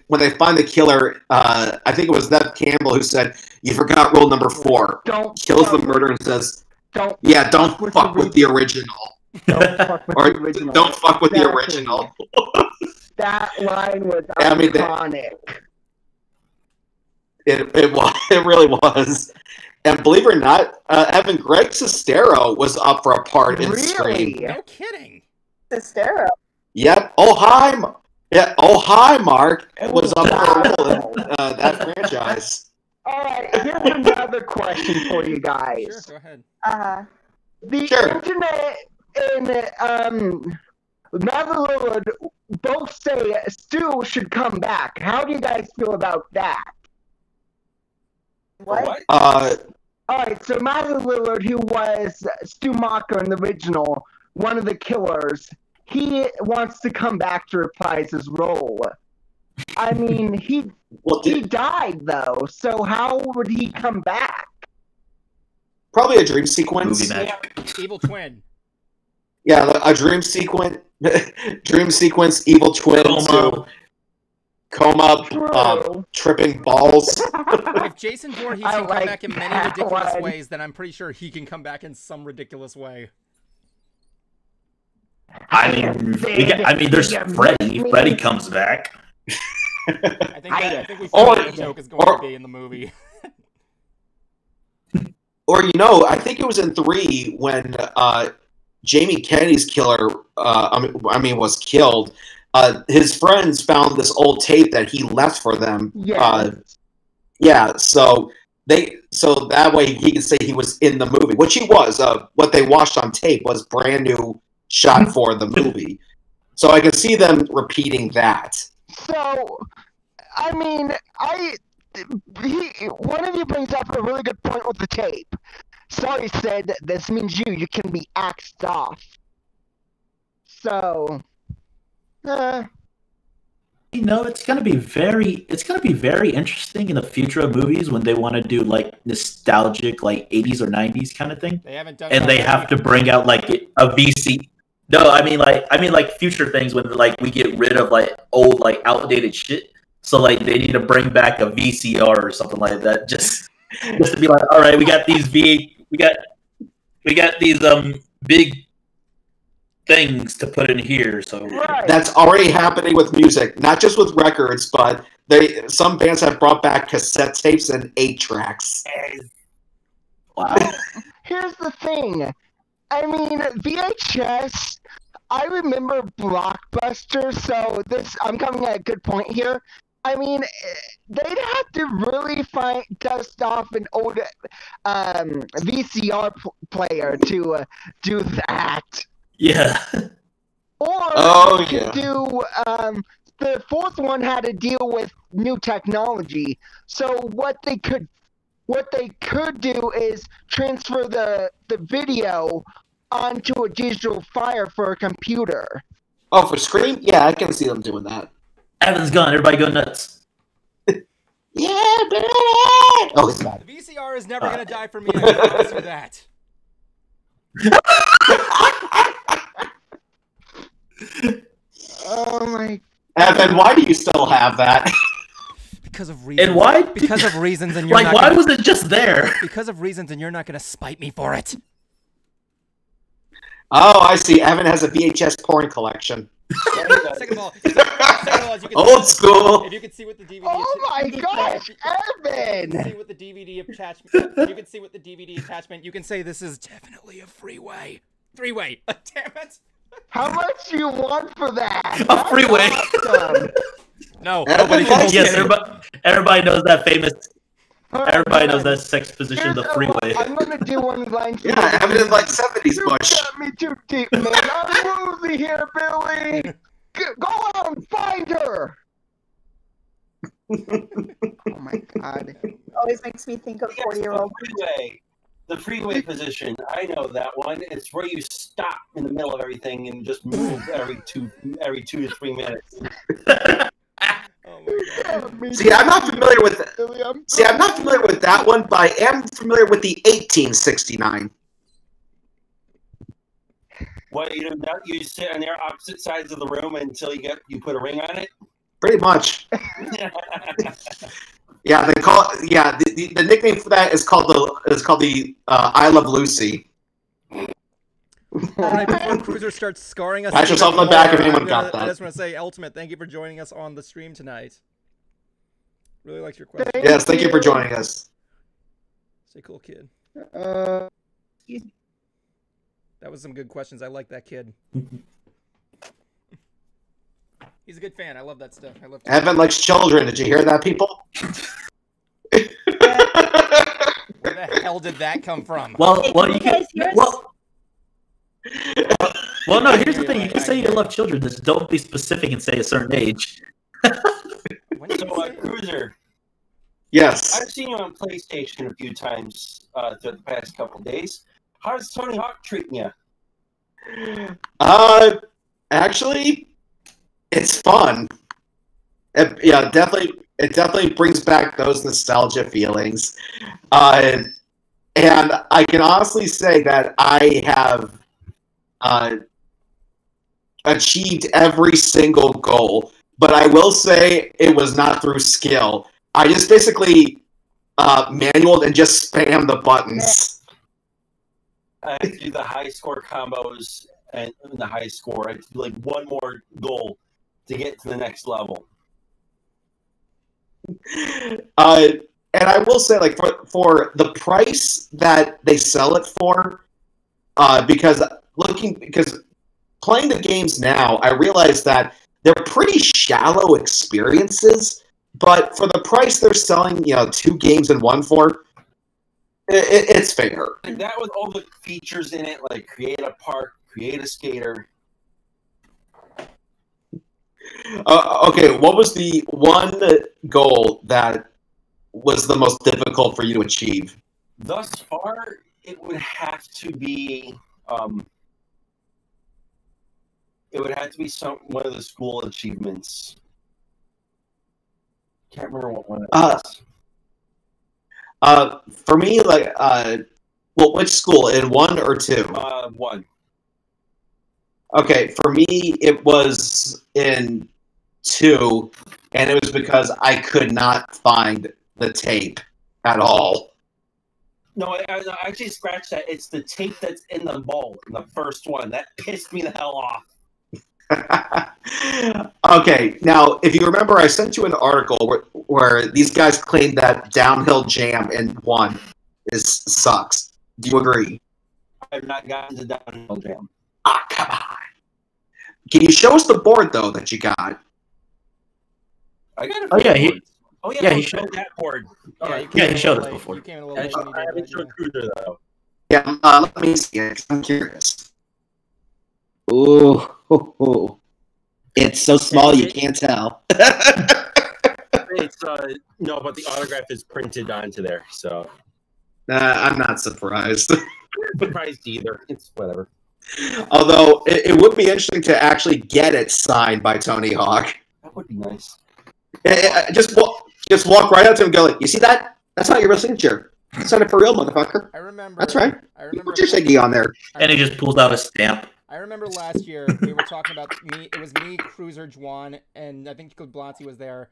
when they find the killer, I think it was Nev Campbell who said, "You forgot rule number 4." Don't Kills the fuck- murderer and says, Don't don't fuck with the original. Don't fuck with Or the original. don't fuck with the Exactly. original. That line was I mean, iconic. It was. It really was. And believe it or not, Evan Greg Sestero was up for a part in Scream. Really? No kidding. Hysterical. Yep. Oh hi, Mark was up for a role in that franchise. Alright, here's another question for you guys. Sure, go ahead. The Sure. internet and Matt and Lillard both say Stu should come back. How do you guys feel about that? What? Alright, so Matt and Lillard, who was Stu Macher in the original, one of the killers, he wants to come back to reprise his role. I mean, he died though, so how would he come back? Probably a dream sequence. Movie magic. Evil twin. Yeah, a dream sequence. Dream sequence. Evil twin to coma, True. tripping balls. If Jason Voorhees I can come like back in many that ridiculous one. ways, then I'm pretty sure he can come back in some ridiculous way. I mean, there's Freddy. Freddy comes back. I think we Or- found what the joke is going to be in the movie. Or I think it was in 3 when Jamie Kennedy's killer, was killed. His friends found this old tape that he left for them. Yeah. So that way he could say he was in the movie, which he was. What they watched on tape was brand new shot for the movie. So I can see them repeating that. So, I mean, one of you brings up a really good point with the tape. Sorry said this means you can be axed off. So, It's gonna be very interesting in the future of movies when they want to do like nostalgic, like 80s or 90s kind of thing, They haven't done. and they have to bring out like a VC. No, I mean like future things when like we get rid of like old like outdated shit. So like they need to bring back a VCR or something like that, just to be like, all right, we got these these big things to put in here. So right. That's already happening with music, not just with records, but some bands have brought back cassette tapes and 8 tracks. wow. Here's the thing. I mean, VHS, I remember Blockbuster, so I'm coming at a good point here. I mean, they'd have to really dust off an old VCR player to do that. Yeah. Or you yeah. could do the 4th one had to deal with new technology. So what they could do is transfer the video onto a digital file for a computer. Oh, for Scream? Yeah, I can see them doing that. Evan's gone. Everybody go nuts. Yeah, baby. Oh, it's bad. The VCR is never gonna die for me. I can promise you that. Oh my. Evan, why do you still have that? Because of reasons. And why? Because of reasons, and you're Like, not. why was it just there? Because of reasons, and you're not gonna spite me for it. Oh, I see. Evan has a VHS porn collection. Second of all, as you can Old school. If you could see what the DVD. Oh my gosh, Evan! See what the DVD attachment. You can see what the DVD attachment. You can say this is definitely a freeway. Three-way. Damn it. How much do you want for that? A freeway. Awesome. No, nobody can. Yes, everybody knows that famous. Everybody knows that sex position, the freeway. I'm gonna do one line. Yeah, Evan is like 70s You Bush. got me too deep, man. I'm woozy here, Billy. Go out and find her. Oh my god. Always makes me think of 40-year-old. The freeway position. I know that one. It's where you stop in the middle of everything and just move every two to 3 minutes. Oh my god. See, I'm not familiar with I'm not familiar with that one, but I am familiar with the 1869. What you sit on their opposite sides of the room until you put a ring on it? Pretty much. Yeah, they call it. Yeah, the nickname for that is called the I Love Lucy. Alright, before Cruiser starts scarring us. Pat yourself on the back if anyone got that. I just want to say, Ultimate, thank you for joining us on the stream tonight. Really liked your question. Yes, thank you for joining us. Say cool kid. Uh, That was some good questions. I like that kid. He's a good fan. I love that stuff. I love. Evan likes children. Did you hear that, people? Where the hell did that come from? Well, you can. Well, no. Here's the Yeah, thing. You can say you love children. Just don't be specific and say a certain age. When did you say that? Cruiser. Yes. I've seen you on PlayStation a few times throughout the past couple of days. How's Tony Hawk treating you? Actually, it's fun. It definitely brings back those nostalgia feelings. And I can honestly say that I have achieved every single goal. But I will say it was not through skill. I just basically manualed and just spammed the buttons. I do the high score combos and the high score. I do like one more goal to get to the next level. And I will say, like, for the price that they sell it for, because playing the games now, I realize that they're pretty shallow experiences. But for the price they're selling, 2 games in one for, it's fair. Like that with all the features in it, like create a park, create a skater. Okay, what was the one goal that was the most difficult for you to achieve? Thus far, it would have to be one of the school achievements. Can't remember what one it was. For me, like, which school? In 1 or 2? 1. Okay, for me, it was in 2, and it was because I could not find the tape at all. No, I actually scratched that. It's the tape that's in the bowl, in the first one. That pissed me the hell off. Okay, now, if you remember, I sent you an article where these guys claimed that downhill jam in 1 sucks. Do you agree? I've not gotten to downhill jam. Ah, come on. Can you show us the board, though, that you got? I got it. Oh yeah, he showed that board. he showed us before. You came in a little late when he I did haven't that, showed Cruiser though. Yeah, let me see it. I'm curious. Ooh, it's so small you can't tell. It's no, but the autograph is printed onto there, so I'm not surprised. surprised either. It's whatever. Although it would be interesting to actually get it signed by Tony Hawk. That would be nice. Just walk right up to him and go, like, you see that? That's not your real signature. That's not it for real, motherfucker. I remember. That's right. I remember. Put your siggy on there. And he just pulls out a stamp. I remember last year we were talking about me. It was me, Cruiser, Juan, and I think Blancy was there,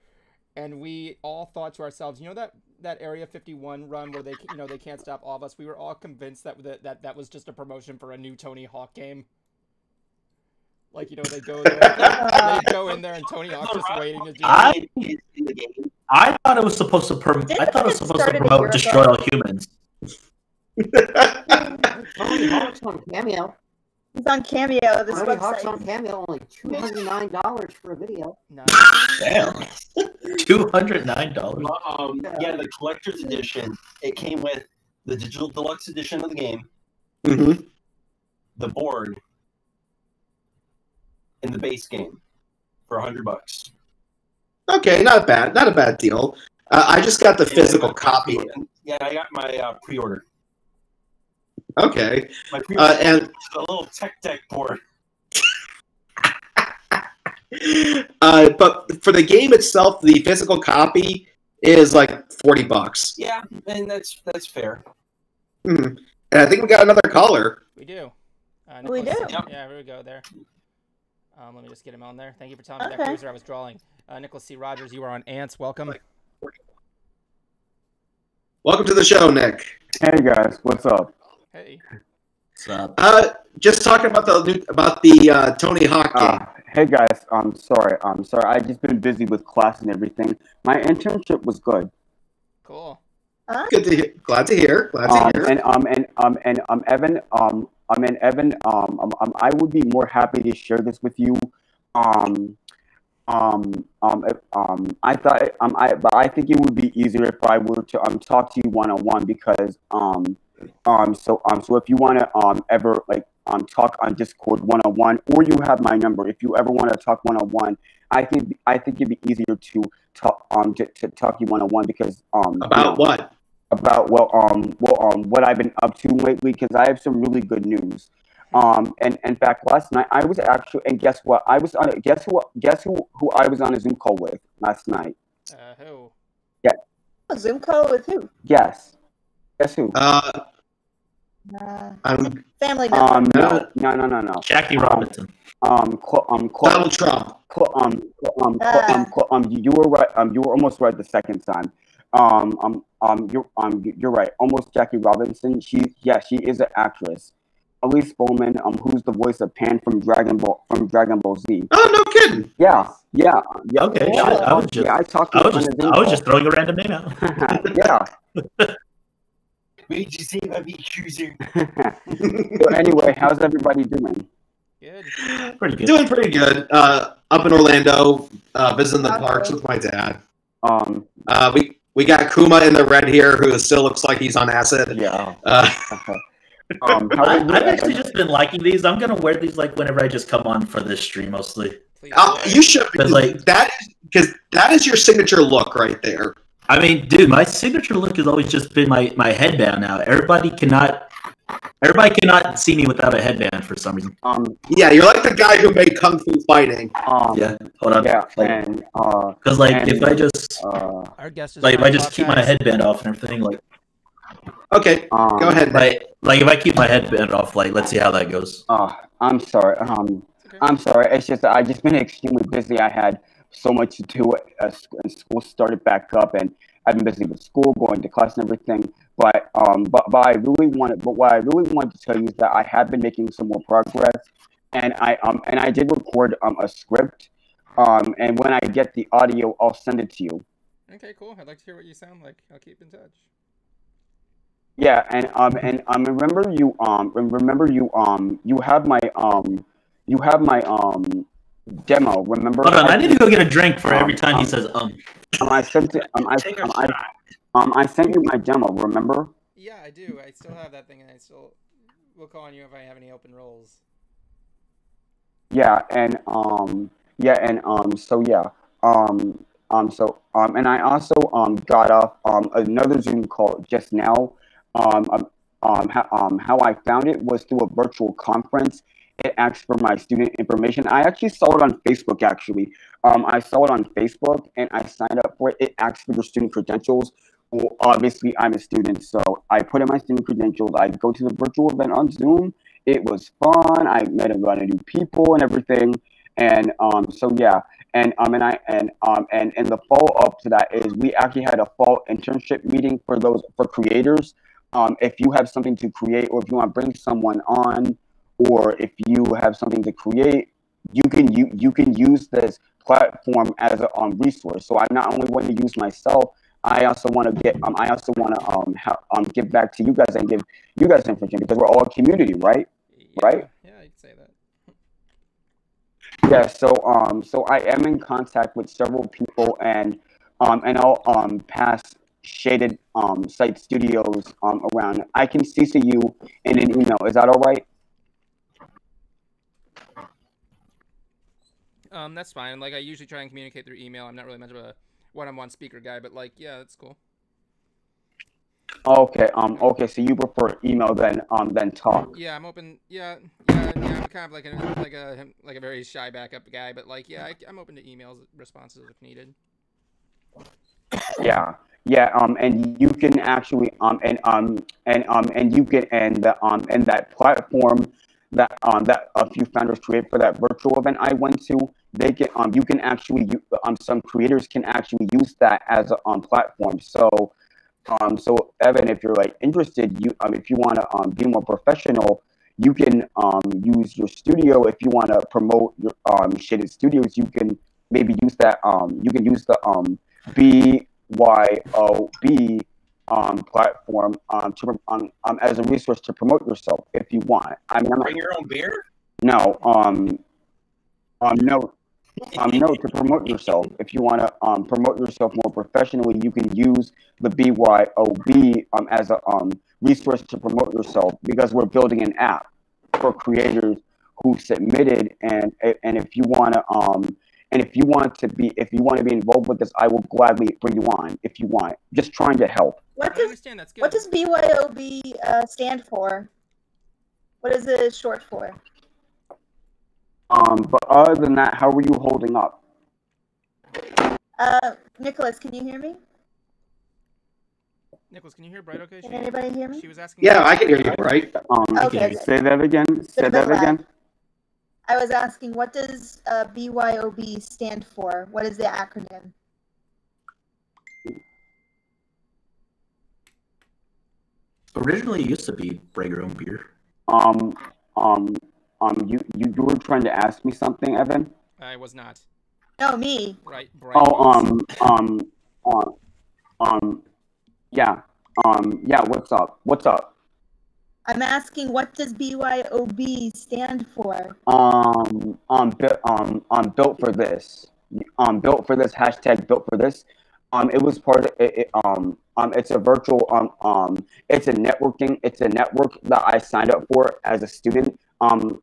and we all thought to ourselves, you know that Area 51 run where they can't stop all of us. We were all convinced that was just a promotion for a new Tony Hawk game. Like, they go there, they go in there, and Tony Hawk's just waiting to do it. I thought it was supposed to promote Destroy All Humans. Tony Hawk's on Cameo. He's on Cameo. This Tony website. Hawk's on Cameo, only $209 for a video. Nice. Damn. $209. Yeah, the collector's edition. It came with the digital deluxe edition of the game, the board, and the base game for $100. Okay, not bad. Not a bad deal. I just got the physical copy. Yeah, I got my pre-order. Okay. My pre-order and a little tech board. But for the game itself, the physical copy is like $40. Yeah, and that's fair. And I think we got another caller. We do. We do. Yep. Yeah, here we go there. Let me just get him on there. Thank you for telling me that, Cruiser. I was drawing. Nicholas C. Rogers, you are on Ants. Welcome. Welcome to the show, Nick. Hey guys, what's up? Hey. What's up? Just talking about the Tony Hawk game. Hey guys, I'm sorry. I just been busy with class and everything. My internship was good. Cool. Good to hear. Glad to hear. Evan, I would be more happy to share this with you. I think it would be easier if I were to talk to you one-on-one because so if you want to ever talk on Discord one-on-one, or you have my number, if you ever want to talk one-on-one, I think it'd be easier to talk to talk to you one-on-one because about what? About what I've been up to lately, because I have some really good news. And in fact, last night I was actually, and guess what? I was on guess who I was on a Zoom call with last night. Who? Yeah. A Zoom call with who? Yes. Guess who? Family member. No. Jackie Robinson. Donald Trump. You were right. You were almost right the second time. You're right. Almost Jackie Robinson. She is an actress. Elise Bowman, who's the voice of Pan from Dragon Ball Z. Oh, no kidding. Yeah. Okay. Yeah, I was just throwing a random name out. Yeah. Wait, you say about me choosing? So anyway, how's everybody doing? Good. Pretty good. Doing pretty good. Up in Orlando, visiting the parks with my dad. We got Kuma in the red here, who still looks like he's on acid. Yeah. I've actually just been liking these. I'm gonna wear these whenever I just come on for this stream mostly. You should, because that is your signature look right there. I mean, dude, my signature look has always just been my headband. Now everybody cannot see me without a headband for some reason. Yeah, you're like the guy who made Kung Fu Fighting. Yeah, hold on. Yeah, because if I just our guest is if I just keep my headband off and everything, okay, go ahead. If I keep my headband off, let's see how that goes. I'm sorry. I'm sorry. It's just I've just been extremely busy. I had so much to do. School started back up, and I've been busy with school, going to class and everything. But what I really wanted to tell you is that I have been making some more progress, and I did record a script. And when I get the audio, I'll send it to you. Okay, cool. I'd like to hear what you sound like. I'll keep in touch. Yeah, and remember you have my demo. Remember? Hold on, I need to go get a drink for every time he says I sent it. I sent you my demo. Remember? Yeah, I do. I still have that thing, and I still will call on you if I have any open roles. Yeah, and and I also got off another Zoom call just now. How I found it was through a virtual conference, it asks for my student information. I actually saw it on Facebook. Actually, I saw it on Facebook, and I signed up for it. It asks for your student credentials. Well, obviously, I'm a student, so I put in my student credentials. I go to the virtual event on Zoom. It was fun. I met a lot of new people and everything, and so yeah. And the follow up to that is we actually had a fall internship meeting for creators. If you have something to create, or if you want to bring someone on, or if you have something to create, you can use this platform as a resource. So I not only want to use myself, I also want to give back to you guys and give you guys information, because we're all a community, right? Right? Yeah, I'd say that. Yeah, so I am in contact with several people, and I'll pass shaded site studios around. I can CC you in an email. Is that all right? That's fine. Like, I usually try and communicate through email. I'm not really much of a one-on-one speaker guy, but like, yeah, that's cool. Okay. Okay. So you prefer email than talk? Yeah, I'm open. Yeah. I'm kind of like a very shy backup guy, but like, yeah, I'm open to emails, responses if needed. Yeah. And you can actually and you can and that platform that a few founders create for that virtual event I went to, they can you can actually some creators can actually use that as a platform. So Evan, if you're like interested, if you want to be more professional, you can use your studio. If you want to promote your shaded studios, you can maybe use that you can use the BYOB platform as a resource to promote yourself if you want. I mean, Bring your own beer? No, no, to promote yourself. If you want to promote yourself more professionally, you can use the BYOB as a resource to promote yourself, because we're building an app for creators who submitted, and if you want to be involved with this, I will gladly bring you on if you want. Just trying to help. What I understand. That's good. What does BYOB stand for? What is it short for? But other than that, how are you holding up? Nicholas, can you hear me? Nicholas, can you hear Bright? Okay. Can anybody hear me? She was asking. Yeah, I can hear you, right? Okay. Say that again. Say that again. I was asking, what does BYOB stand for? What is the acronym? Originally, it used to be bring your own beer. You were trying to ask me something, Evan? I was not. No, me. Right. Yeah. What's up? I'm asking, what does BYOB stand for? Built for this. Built for this, hashtag built for this. It was part of it. It's a virtual. It's a network that I signed up for as a student. And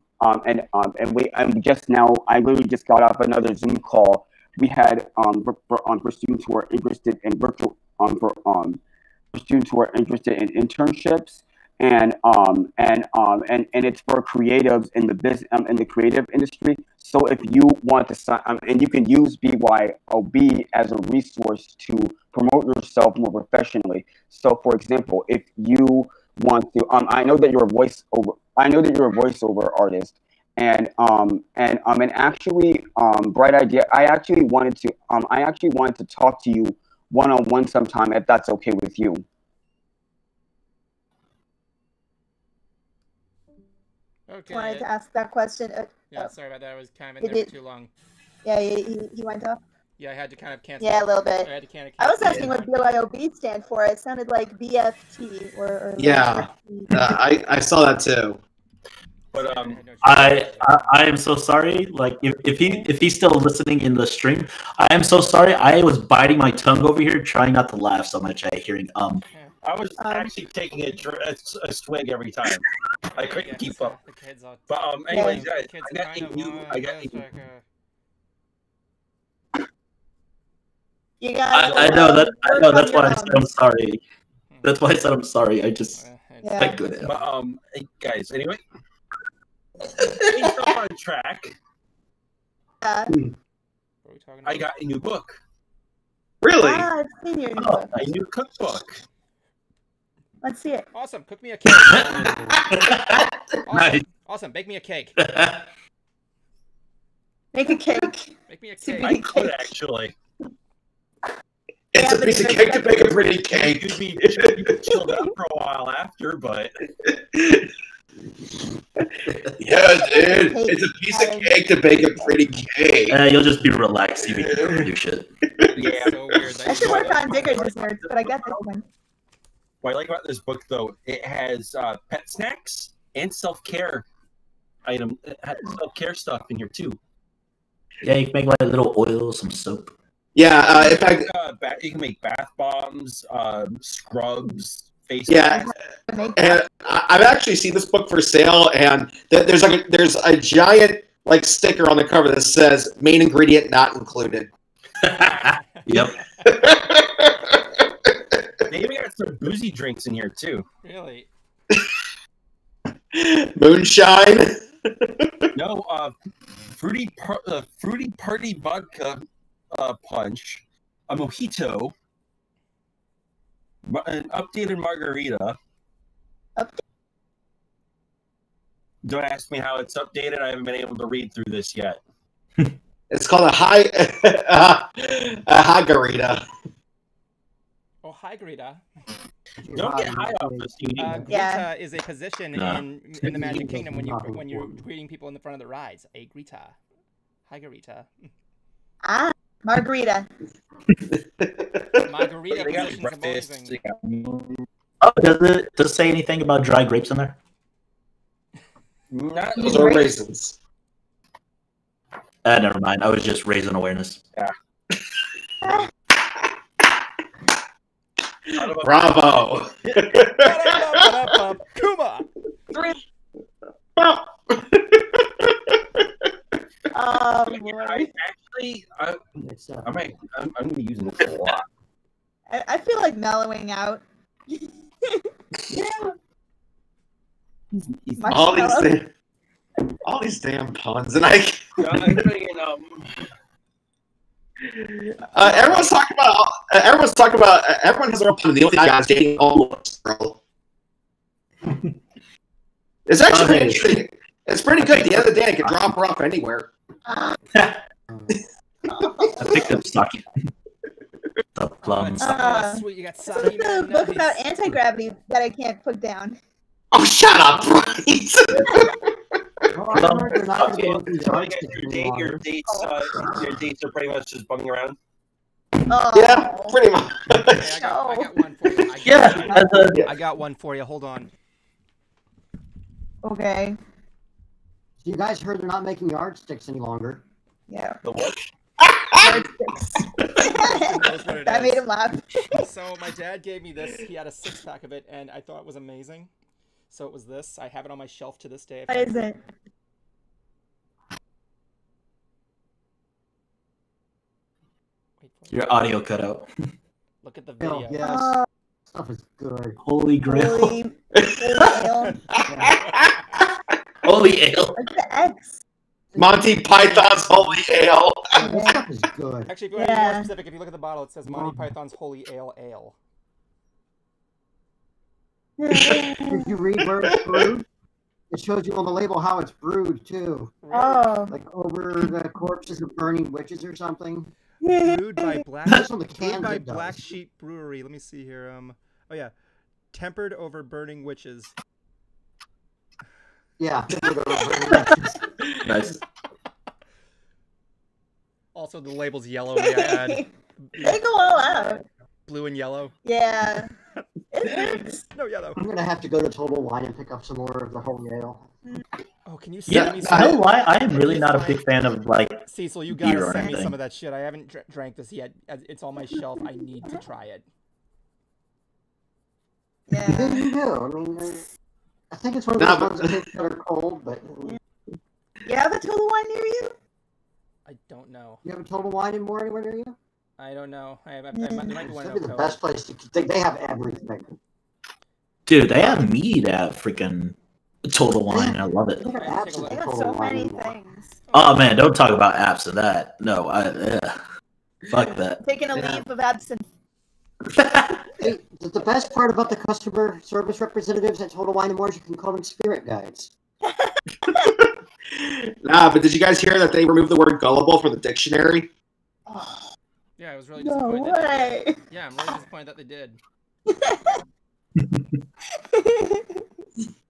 just now, I literally just got off another Zoom call. We had for students who are interested in virtual for students who are interested in internships, and it's for creatives in the business in the creative industry. So if you want to sign, and you can use BYOB as a resource to promote yourself more professionally. So, for example, if you want to, I know that you're a voiceover artist, and actually, bright idea. I actually wanted to talk to you one-on-one sometime, if that's okay with you. Okay. Wanted to ask that question. Yeah, sorry about that. I was kind of in there for too long. Yeah, he went off. Yeah, I had to kind of cancel. Yeah, a little bit. I had to kind of. I was asking what BYOB stand for. It sounded like BFT or yeah. I saw that too. But I am so sorry. Like if he's still listening in the stream, I am so sorry. I was biting my tongue over here, trying not to laugh so much at hearing I was actually taking a swig every time. I couldn't keep up. But anyways, guys, I got you. I know that. I know that's why I said I'm sorry. That's why I said I'm sorry. I just yeah. couldn't. But hey, guys, anyway. Staying on track. Yeah. What are we talking about? I got a new book. Really? I've seen your new Oh, book. A new cookbook. Let's see it. Awesome. Cook me a cake. Awesome. Nice. Awesome. Bake me a cake. Make a cake. Make me a To cake. be- I could actually. It's Yeah, a but piece of it's cake to like- bake a pretty cake. You'd be chilled out for a while after, but Yeah, dude. It's a piece of cake to bake a pretty cake. You'll just be relaxed. You can do shit. yeah. So weird. I should work on bigger desserts, but I got this one. What I like about this book, though, it has pet snacks and self-care self-care stuff in here too. Yeah, you can make like little oil, some soap. Yeah, in fact, You can make bath bombs, scrubs, face. yeah. Make And I've actually seen this book for sale, and there's a giant like sticker on the cover that says "main ingredient not included." Yep. They even got some boozy drinks in here too. Really? Moonshine. No, fruity party vodka punch, a mojito, an updated margarita. Don't ask me how it's updated. I haven't been able to read through this yet. It's called a Hagarita. Oh, hi, Greta. Don't get high off this. Greta Yeah. is a position No. in the Magic Kingdom when you're greeting people in the front of the rides. A Greta. Hi, Greta. Margarita. Margarita They got position's breakfast. amazing. Oh, does it say anything about dry grapes in there? Not Those are raisins. Never mind. I was just raising awareness. Bravo. Kuma. Actually, I'm gonna be using this a lot. I feel like mellowing out. Marshmallow. All these damn puns, and I. Everyone's talking about. Everyone has their own pun. The only guy is dating almost girl. It's actually pretty interesting. It's pretty good. At the end of the day, I can drop her off anywhere. I picked up stocking. The plums. Oh, sweet. You got It's soggy the book about anti-gravity that I can't put down. Oh, shut up, Bryce! Your dates are pretty much just bumming around. Oh. Yeah, pretty much. I got one for you. I got one for you. Hold on. Okay. You guys heard they're not making yardsticks any longer. Yeah. The what? That made him laugh. So my dad gave me this. He had a 6-pack of it, and I thought it was amazing. So it was this. I have it on my shelf to this day. What is it? Wait for it. Your audio cut out. Look at the Oh, video. yes. Stuff is good. Holy grail. Holy ale. Holy ale. What's the X? Monty Python's Holy Ale. This stuff is good. Actually, if you want to be more Yeah. specific, if you look at the bottle, it says Monty Python's Holy Ale Ale. If you read where it's brewed, it shows you on the label how it's brewed too. Oh. Like over the corpses of burning witches or something. Brewed by Black. Just on the Brewed cans by it does. Black Sheep Brewery. Let me see here. Oh yeah, tempered over burning witches. Yeah. Nice. Also, the label's yellow. May I add They go all out. blue and yellow. Yeah. It works. No yellow. I'm gonna have to go to Total Wine and pick up some more of the Holy Ale. Oh, can you Yeah, send me you some? know why? I am really not a big fan of like. Cecil, you beer gotta or send me anything. some of that shit. I haven't drank this yet. It's on my shelf. I need to try it. Yeah, Yeah. you do. I mean, I think it's one of those ones that are cold, but You have a Total Wine near you? I don't know. you have a Total Wine and more anywhere near you? I don't know. I might be one That'd in be the Oco. best place to. They have everything. Dude, they have mead at freaking Total Wine. I love it. They got apps in They the got Total so Wine many anymore. things. Oh man, don't talk about apps of that. No, fuck that. Taking a Yeah. leave of absence. Hey, the best part about the customer service representatives at Total Wine & More is you can call them spirit guides. Nah, but did you guys hear that they removed the word gullible from the dictionary? Yeah, I was really No disappointed. That they way. did. Yeah, I'm really disappointed that they did.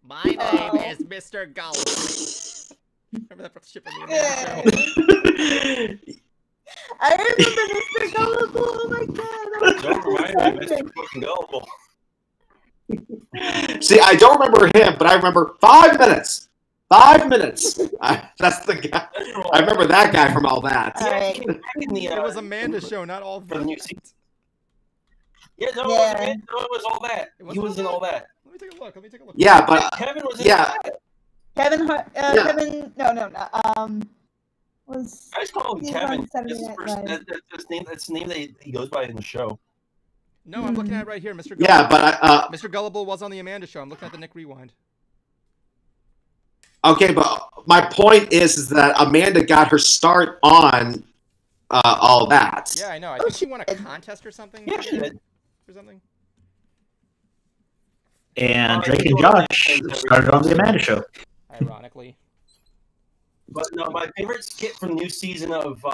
My name is Mr. Gullible. Remember that shit from the Animaniacs show? I remember Mr. Gullible. Oh my god. Don't remind me, Mr. Fucking Gullible. See, I don't remember him, but I remember 5 minutes. 5 minutes. That's the guy. I remember that guy from all that. All right. It was Amanda's show, not all of For the them. new season. Yeah, no, Yeah. it was all that. He was in all that. Let me take a look. Let me take a look. Yeah, but Kevin was in yeah. that. Kevin, Yeah. Kevin, no, was I just call him He's Kevin. on Saturday That's the Night person- Live. that's the name that he goes by in the show. No, I'm looking at it right here, Mr. Gullible. Yeah, but Mr. Gullible was on the Amanda show. I'm looking at the Nick Rewind. okay, but my point is that Amanda got her start on all that. Yeah, I know. I think she won a contest or something. Yeah, she did. Or something. And Drake and Josh started on the Amanda Show. Ironically. But no, my favorite skit from new season of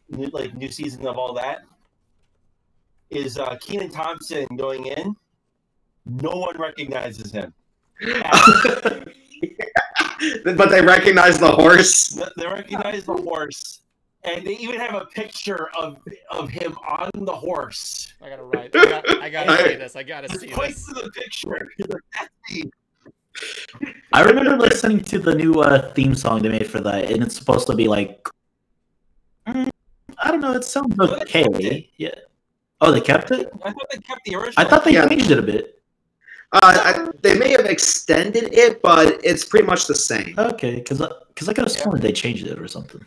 new season of all that is Kenan Thompson going in. No one recognizes him. But they recognize the horse. They recognize the horse, and they even have a picture of him on the horse. I gotta write. I gotta see this. I gotta see Place this. to the picture. That's me. I remember listening to the new theme song they made for that, and it's supposed to be like, I don't know, it sounds No, they kept okay. it. Yeah. Oh, they kept it? I thought they kept the original. I thought they Yeah. changed it a bit. They may have extended it, but it's pretty much the same. Okay, because I could have sworn they changed it or something.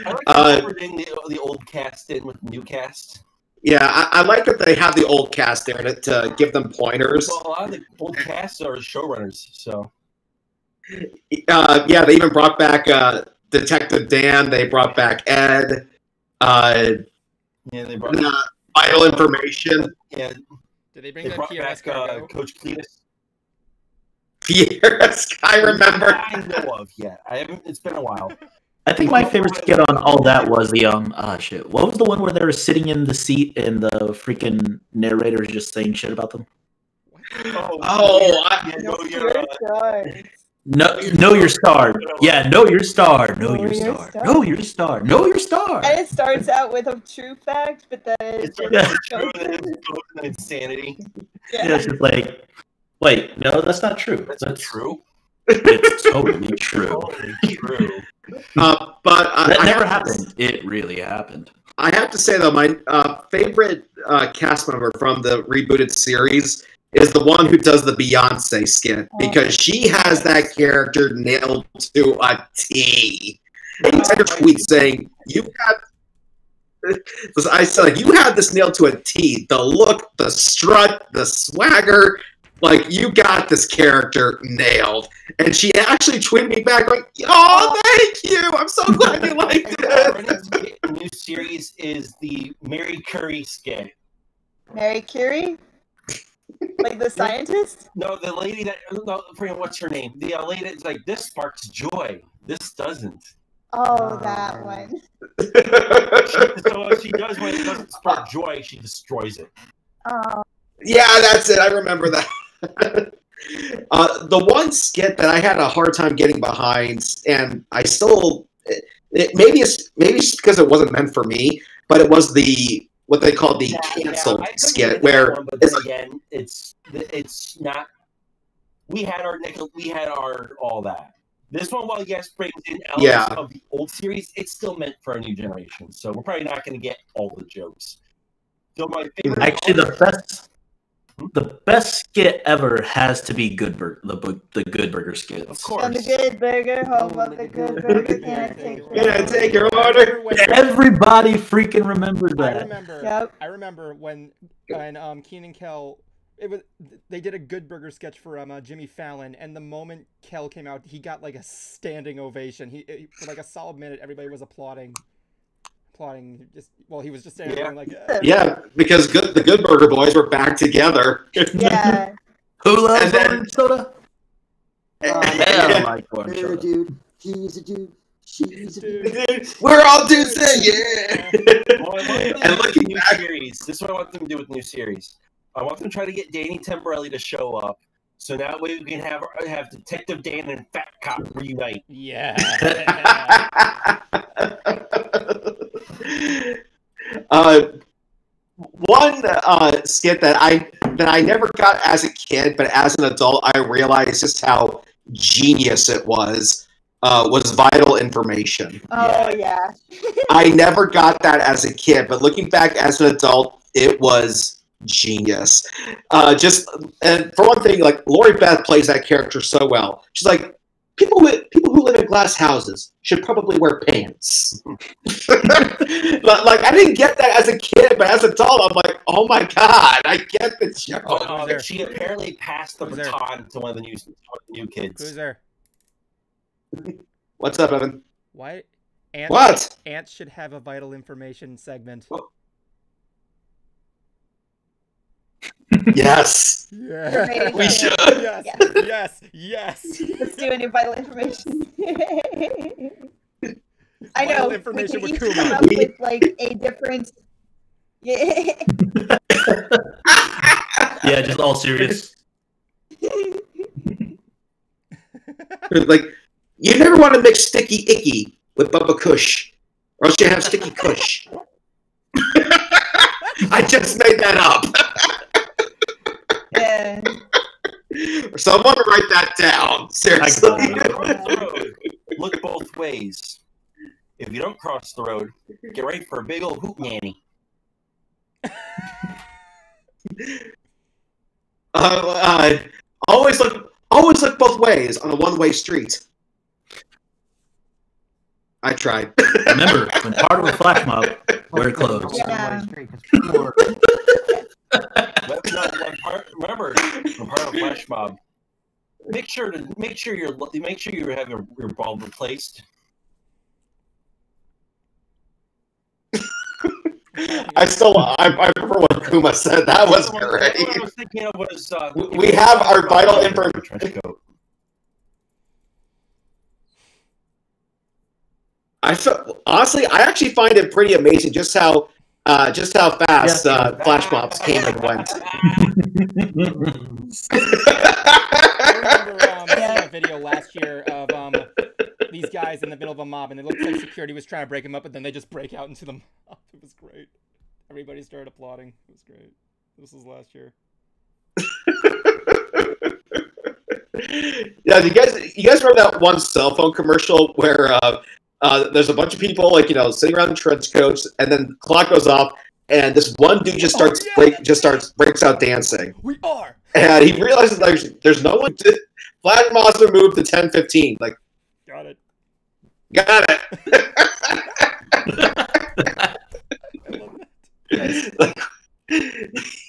I like how we're doing the old cast in with the new cast. Yeah, I like that they have the old cast there to give them pointers. Well, a lot of the old casts are showrunners, so. Yeah, they even brought back Detective Dan. They brought back Ed. Yeah, they brought Vital Information. Yeah, Did they bring they that brought POS back cargo? Coach Cletus. Yes, I remember. I know of yet. I haven't. It's been a while. I think my favorite skit on all that was the shit. What was the one where they were sitting in the seat and the freaking narrator's just saying shit about them? Know your star. Yeah, know your star. Know your star. Know your star. Know your star. And it starts out with a true fact, but then It's insanity. Yeah, it's just like, wait, no, that's not true. That's not true. It's totally true. Totally true. But That never happened. It really happened. I have to say though, my favorite cast member from the rebooted series is the one who does the Beyonce skit because she has that character nailed to a T. He sent a tweet saying, "You have." I said, like, "You have this nailed to a T. The look, the strut, the swagger." Like, you got this character nailed. And she actually tweeted me back like, oh, thank you. I'm so glad you liked it. The new series is the Mary Curie skit. Mary Curie? Like the scientist? No, the lady that, no, what's her name? The lady that's like, this sparks joy. This doesn't. Oh, that one. So what she does when it doesn't spark joy, she destroys it. Oh. Yeah, that's it. I remember that. The one skit that I had a hard time getting behind, and I still, maybe it's because it wasn't meant for me, but it was what they call the canceled skit, where but it's again, it's not. We had our all that. This one, while yes, brings in elements of the old series, it's still meant for a new generation. So we're probably not going to get all the jokes. So my favorite, actually, the best skit ever has to be the Good Burger skit. Of course. And the Good Burger, home of the Good Burger, can I take your order? Everybody freaking remembers that. I remember when Keenan Kel they did a Good Burger sketch for Jimmy Fallon, and the moment Kel came out, he got like a standing ovation. He for like a solid minute, everybody was applauding. He was just standing there like, yeah, because the Good Burger boys were back together. Yeah. Who loves orange soda? Yeah, like orange soda. Dude, he's a dude. She's a dude. We're all dudes there, yeah. And looking new series, this is what I want them to do with the new series. I want them to try to get Danny Temporelli to show up, so that way we can have Detective Dan and Fat Cop reunite. Yeah. One skit that I never got as a kid, but as an adult, I realized just how genius it was Vital Information. Oh yeah. I never got that as a kid, but looking back as an adult, it was genius. And for one thing, like Lori Beth plays that character so well. She's like, people who live in glass houses should probably wear pants. Like I didn't get that as a kid, but as an adult, I'm like, oh my god, I get the joke. She apparently passed the baton to one of the new kids. Who's there? What's up, Evan? What? Ants should have a Vital Information segment. Yes. Yeah. We should. Yes. Let's do a new Vital Information. I know. Information we with can each Kuma. come up with like a different. Yeah, just all serious. Like, you never want to mix Sticky Icky with Bubba Kush, or else you have Sticky Kush. I just made that up. Yeah. Someone write that down. Seriously. Look both ways. If you don't cross the road, get ready for a big old hoot nanny. Always look both ways on a one-way street. I tried. Remember, when part of a flash mob, wear clothes. Yeah. Remember, when part of a flash mob, make sure you have your bulb replaced. I remember what Kuma said. That was great. What I was thinking of was we have our vital information. Honestly, I actually find it pretty amazing just how fast flash mobs came and went. I remember seeing a video last year of these guys in the middle of a mob, and it looked like security was trying to break them up, but then they just break out into the mob. It was great. Everybody started applauding. It was great. This was last year. Yeah, you guys remember that one cell phone commercial where there's a bunch of people sitting around in trench coats, and then the clock goes off, and this one dude just breaks out dancing. We are. And he realizes there's no one. Flash Monster moved to 10:15. Like, got it. Like,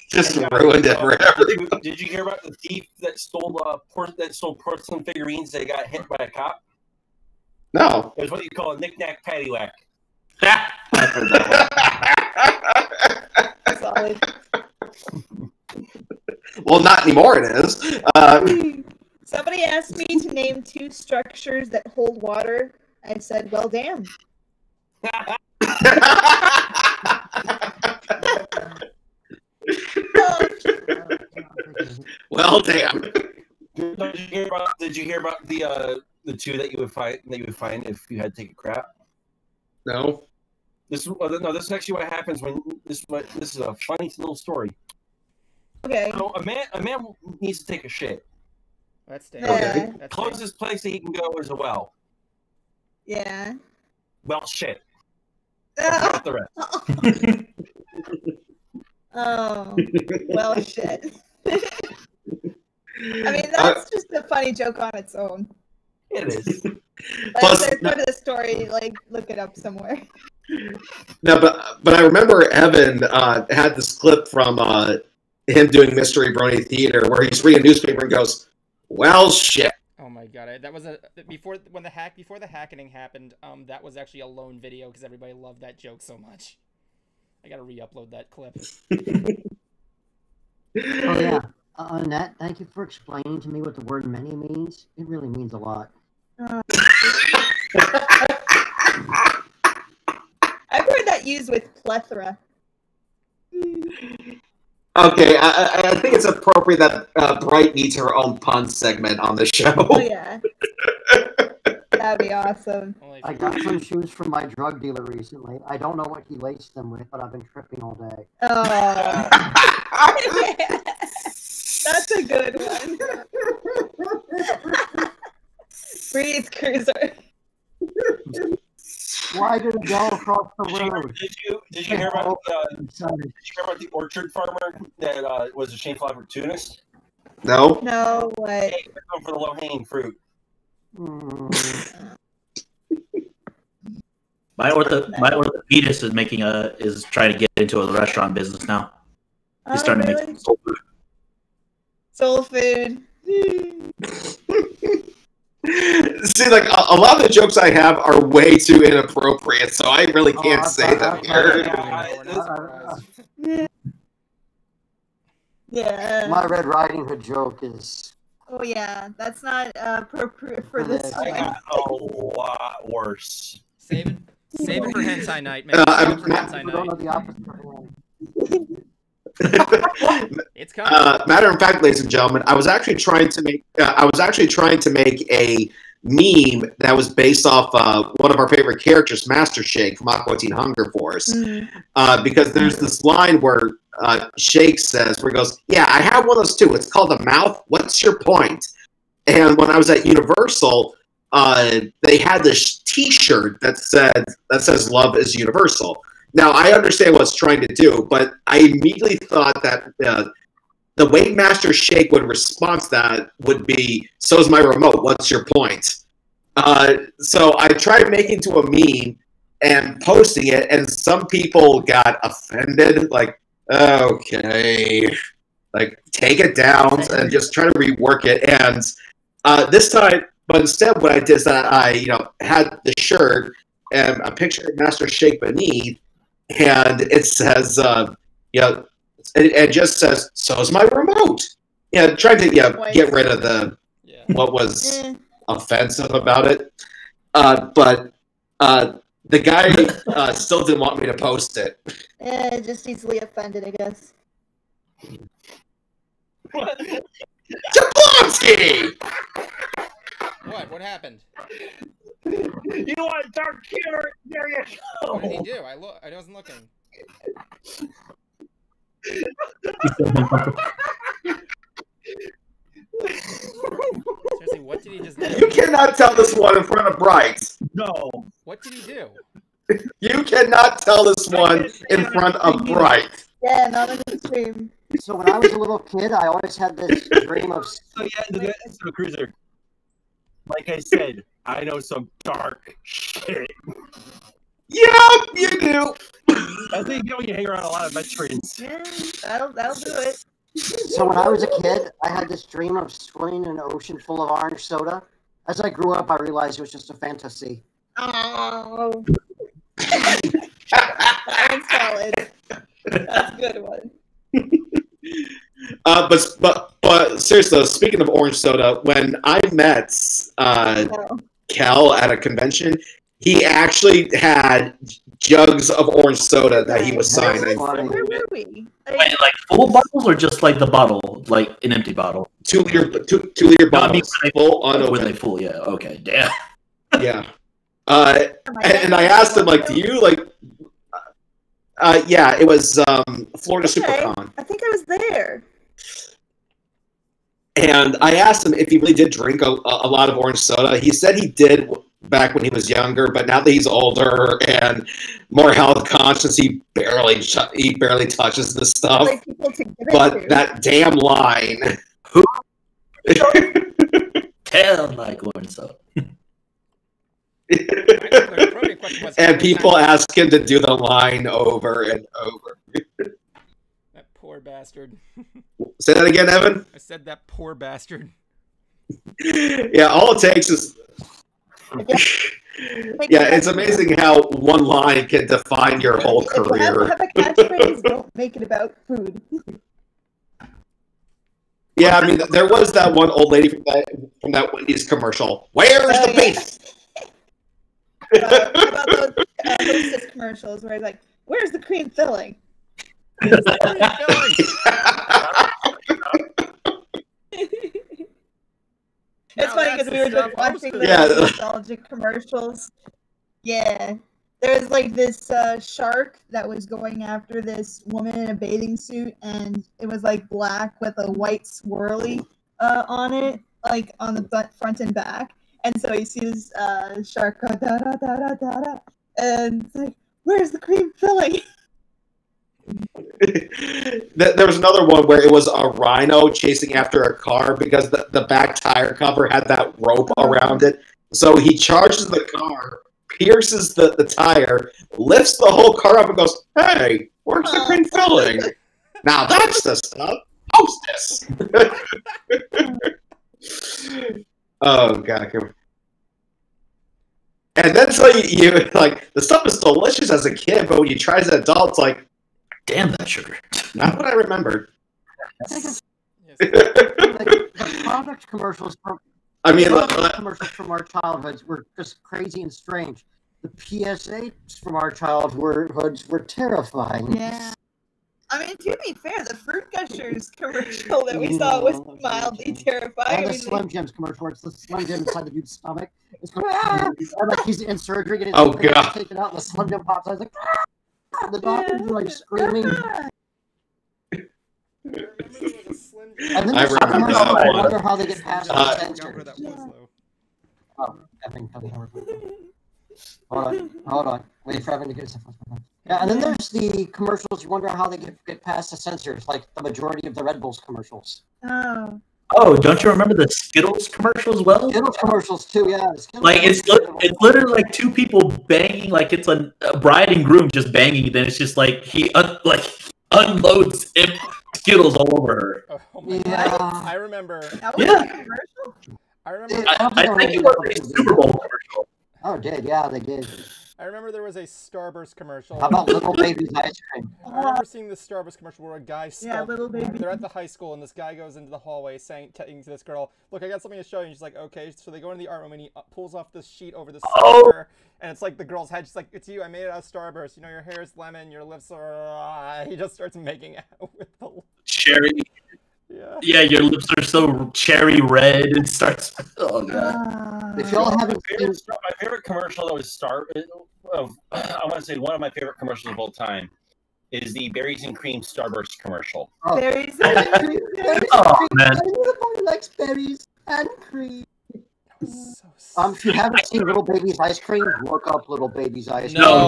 just ruined it for everyone. Did you hear about the thief that stole porcelain figurines that got hit by a cop? No. It was what you call a knick-knack paddywhack. I've heard that one. Solid. Well, not anymore. It is. Somebody asked me to name 2 structures that hold water. I said, "Well, damn." Well, damn. Did you hear about the 2 that you would find if you had to take a crap? No. This is actually what happens when this is a funny little story. Okay. So a man needs to take a shit. That's Okay. That's Closest place that he can go is a well. Yeah. Well, shit. That's the rest. Oh. Well, shit. I mean, that's just a funny joke on its own. It is. Plus, There's part of the story, look it up somewhere. No, but I remember Evan had this clip from him doing Mystery Brony Theater, where he's reading a newspaper and goes, "Well, shit." Oh my god, that was before the hacking happened. That was actually a lone video because everybody loved that joke so much. I gotta re-upload that clip. Oh yeah, Annette, thank you for explaining to me what the word many means. It really means a lot. I've heard that used with plethora. Okay, I think it's appropriate that Bright needs her own pun segment on the show. Oh yeah, that'd be awesome. I got some shoes from my drug dealer recently. I don't know what he laced them with, but I've been tripping all day. Oh, that's a good one. Breathe, Cruiser. Why did it go across the road? Did you hear about the orchard farmer that was a shameful opportunist? No. No, what? Hey, they're going for the low-hanging fruit. My orthopedist is trying to get into a restaurant business now. He's starting to make soul food. Soul food. See, like a lot of the jokes I have are way too inappropriate, so I really can't say them here. Yeah. My Red Riding Hood joke is. Oh yeah, that's not appropriate for this. I got a lot worse. Save it for hentai night, man. Save it for hentai night. It's coming. Matter of fact, ladies and gentlemen, I was actually trying to make a meme that was based off one of our favorite characters, Master Shake from Aqua Teen Hunger Force, because there's this line where Shake says, where he goes, "Yeah, I have one of those too. It's called the mouth. What's your point?" And when I was at Universal, they had this T-shirt that says "Love is Universal." Now, I understand what it's trying to do, but I immediately thought that the way Master Shake would respond to that would be, "So's my remote, what's your point?" So I tried making it into a meme and posting it, and some people got offended, like, okay, like, take it down and just try to rework it. And this time, but instead what I did is that I had the shirt and a picture of Master Shake beneath, and it says, it just says, "So's my remote." Yeah, trying to get rid of what was offensive about it. But the guy still didn't want me to post it. Just easily offended, I guess. Jablonski! What happened? You want dark humor? There you go. What did he do? I wasn't looking. Seriously, what did he just do? You cannot tell this one in front of Bright. No. What did he do? You cannot tell this one in front of Bright. Yeah, not in the stream. So when I was a little kid, I always had this dream of. So Cruiser, like I said, I know some dark shit. Yeah, you do. I think you hang around a lot of veterans. Yeah, that'll do it. So when I was a kid, I had this dream of swimming in an ocean full of orange soda. As I grew up, I realized it was just a fantasy. Oh. That one's solid. That's a good one. But seriously, speaking of orange soda, when I met Cal at a convention, he actually had jugs of orange soda that he was signing. Where were we? Wait, like full bottles or just like the bottle, like an empty bottle? 2 liter bottles, full unopened. Were they full? Yeah. Okay. Damn. Yeah. And I asked him, like, do you like? Yeah, it was Florida SuperCon. I think I was there. And I asked him if he really did drink a lot of orange soda. He said he did back when he was younger, but now that he's older and more health conscious, he barely touches this stuff. But that damn line. Who? Tell like orange soda. And people ask him to do the line over and over. That poor bastard. bastard. Say that again, Evan. I said that poor bastard. Yeah, all it takes is. Yeah, it's amazing how one line can define your whole career. Have a catchphrase. Don't make it about food. Yeah, I mean, there was that one old lady from that Wendy's commercial. Where's the beef? How about those Hostess commercials where it's like, "Where's the cream filling?" Where's the cream filling? It's funny because we were just watching the nostalgic commercials. Yeah. There was like this shark that was going after this woman in a bathing suit, and it was like black with a white swirly on it, like on the front and back. And so he sees shark go da da da da da da, and it's like, "Where's the cream filling?" There was another one where it was a rhino chasing after a car because the back tire cover had that rope around it. So he charges the car, pierces the tire, lifts the whole car up and goes, "Hey, where's the cream filling? Now that's the stuff. Hostess." Oh, God. And then so you like, the stuff is delicious as a kid, but when you try as an adult, it's like, damn that sugar. Not what I remembered. Like, the product commercials from commercials from our childhoods were just crazy and strange. The PSAs from our childhoods were terrifying. Yeah. I mean, to be fair, the Fruit Gushers commercial that we saw was mildly terrifying. And the Slim Jims commercial where it's the Slim Jim inside the dude's stomach. It's like he's in surgery and his taken out and the Slim Jim pops out. It's like, ah! The doctors are like screaming. And then I remember that I one. wonder how they get past the censor. Hold on. Wait for Evan to get stuff. Yeah, and then there's the commercials. You wonder how they get past the censors, like the majority of the Red Bulls commercials. Oh, don't you remember the Skittles commercial as well? Skittles commercials too, yeah. Like it's literally like two people banging, like it's a bride and groom just banging. Then it's just like he unloads Skittles all over her. Oh my God. I remember. Yeah. I remember. I think it was a Super Bowl commercial. Oh, it did. Yeah, they did. I remember there was a Starburst commercial. How about Little Baby's ice cream? I remember seeing this Starburst commercial where a guy Little Baby. They're at the high school and this guy goes into the hallway telling to this girl, "Look, I got something to show you." And she's like, "Okay." So they go into the art room and he pulls off this sheet over the center, and it's like the girl's head. She's like, "It's you. I made it out of Starburst. You know, your hair is lemon, your lips are." He just starts making out with the cherry. Yeah, your lips are so cherry red. It starts. Oh God! If y'all haven't seen my favorite commercial that was I want to say one of my favorite commercials of all time is the Berries and Cream Starburst commercial. Berries and cream. Oh man! Everybody likes berries and cream. If you haven't seen Little Baby's ice cream, look up Little Baby's ice cream. No.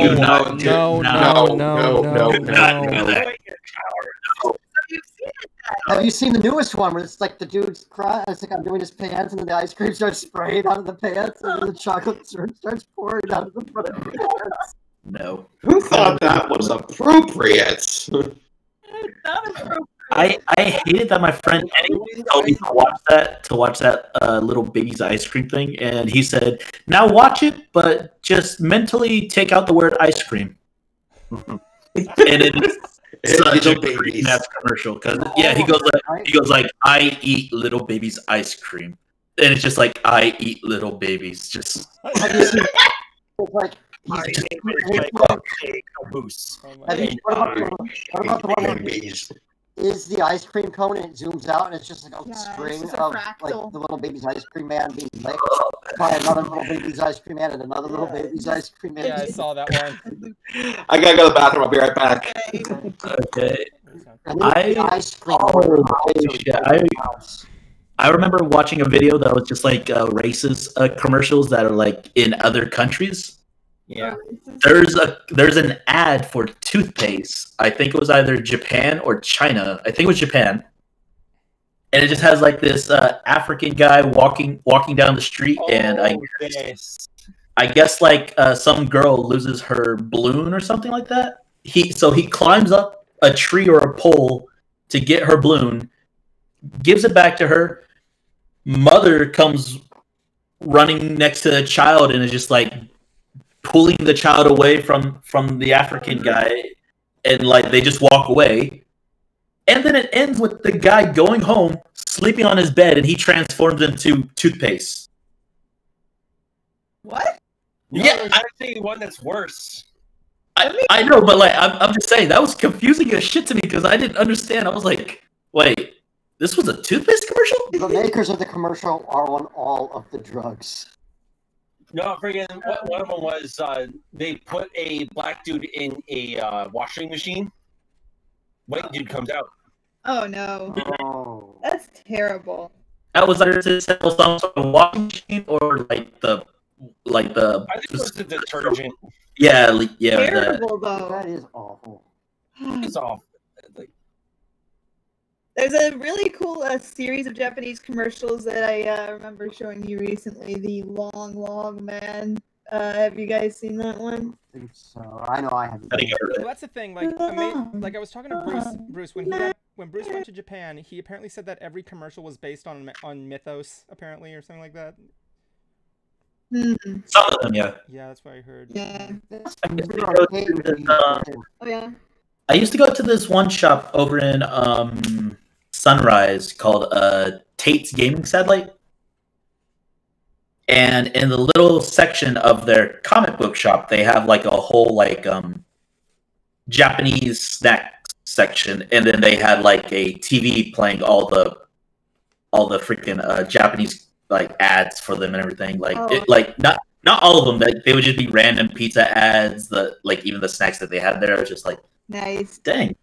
Have you seen the newest one where it's like the dude's crying? It's like, "I'm doing his pants," and then the ice cream starts spraying out of the pants, and then the chocolate syrup starts pouring out of the front of the pants. No. Who thought that was appropriate? I hated that my friend Eddie told me to watch that Little Baby's ice cream thing, and he said, "Now watch it, but just mentally take out the word ice cream." And it is such a creepy ass commercial because he goes like I eat Little Baby's ice cream, and it's just like I eat Little Baby's. Just have you seen, like What about the one is the ice cream cone and it zooms out and it's just like a string of like the Little Baby's ice cream man being licked by another Little Baby's ice cream man and another Little Baby's ice cream man. Yeah, I saw that one. I gotta go to the bathroom. I'll be right back. Okay. I remember watching a video that was just like racist commercials that are like in other countries. Yeah. There's an ad for toothpaste. I think it was either Japan or China. I think it was Japan. And it just has like this African guy walking down the street, and I guess like some girl loses her balloon or something like that. He climbs up a tree or a pole to get her balloon, gives it back to her. Mother comes running next to the child and is just like pulling the child away from the African guy, and like they just walk away. And then it ends with the guy going home, sleeping on his bed, and he transforms into toothpaste. What? No, Yeah, there's actually one that's worse. I know, but like I'm just saying that was confusing as shit to me because I didn't understand. I was like, wait, this was a toothpaste commercial? The makers of the commercial are on all of the drugs. No, freaking one of them was they put a black dude in a washing machine. White dude comes out. Oh no. Oh. That's terrible. That was either to sell some sort of washing machine or like the I think it was the detergent. yeah yeah Terrible though. That is awful. It's all. There's a really cool series of Japanese commercials that I remember showing you recently. The Long Long Man. Have you guys seen that one? I think so. I know I haven't. Well, that's the thing. Like I was talking to Bruce when Bruce went to Japan. He apparently said that every commercial was based on mythos, apparently, or something like that. some of them, yeah. Yeah, that's what I heard. Yeah. Oh yeah. I used to go to this one shop over in Sunrise called Tate's Gaming Satellite. And in the little section of their comic book shop, they have like a whole like Japanese snack section, and then they had like a TV playing all the freaking Japanese like ads for them and everything. Like not all of them. They would just be random pizza ads. Like even the snacks that they had there, was just like nice. Dang.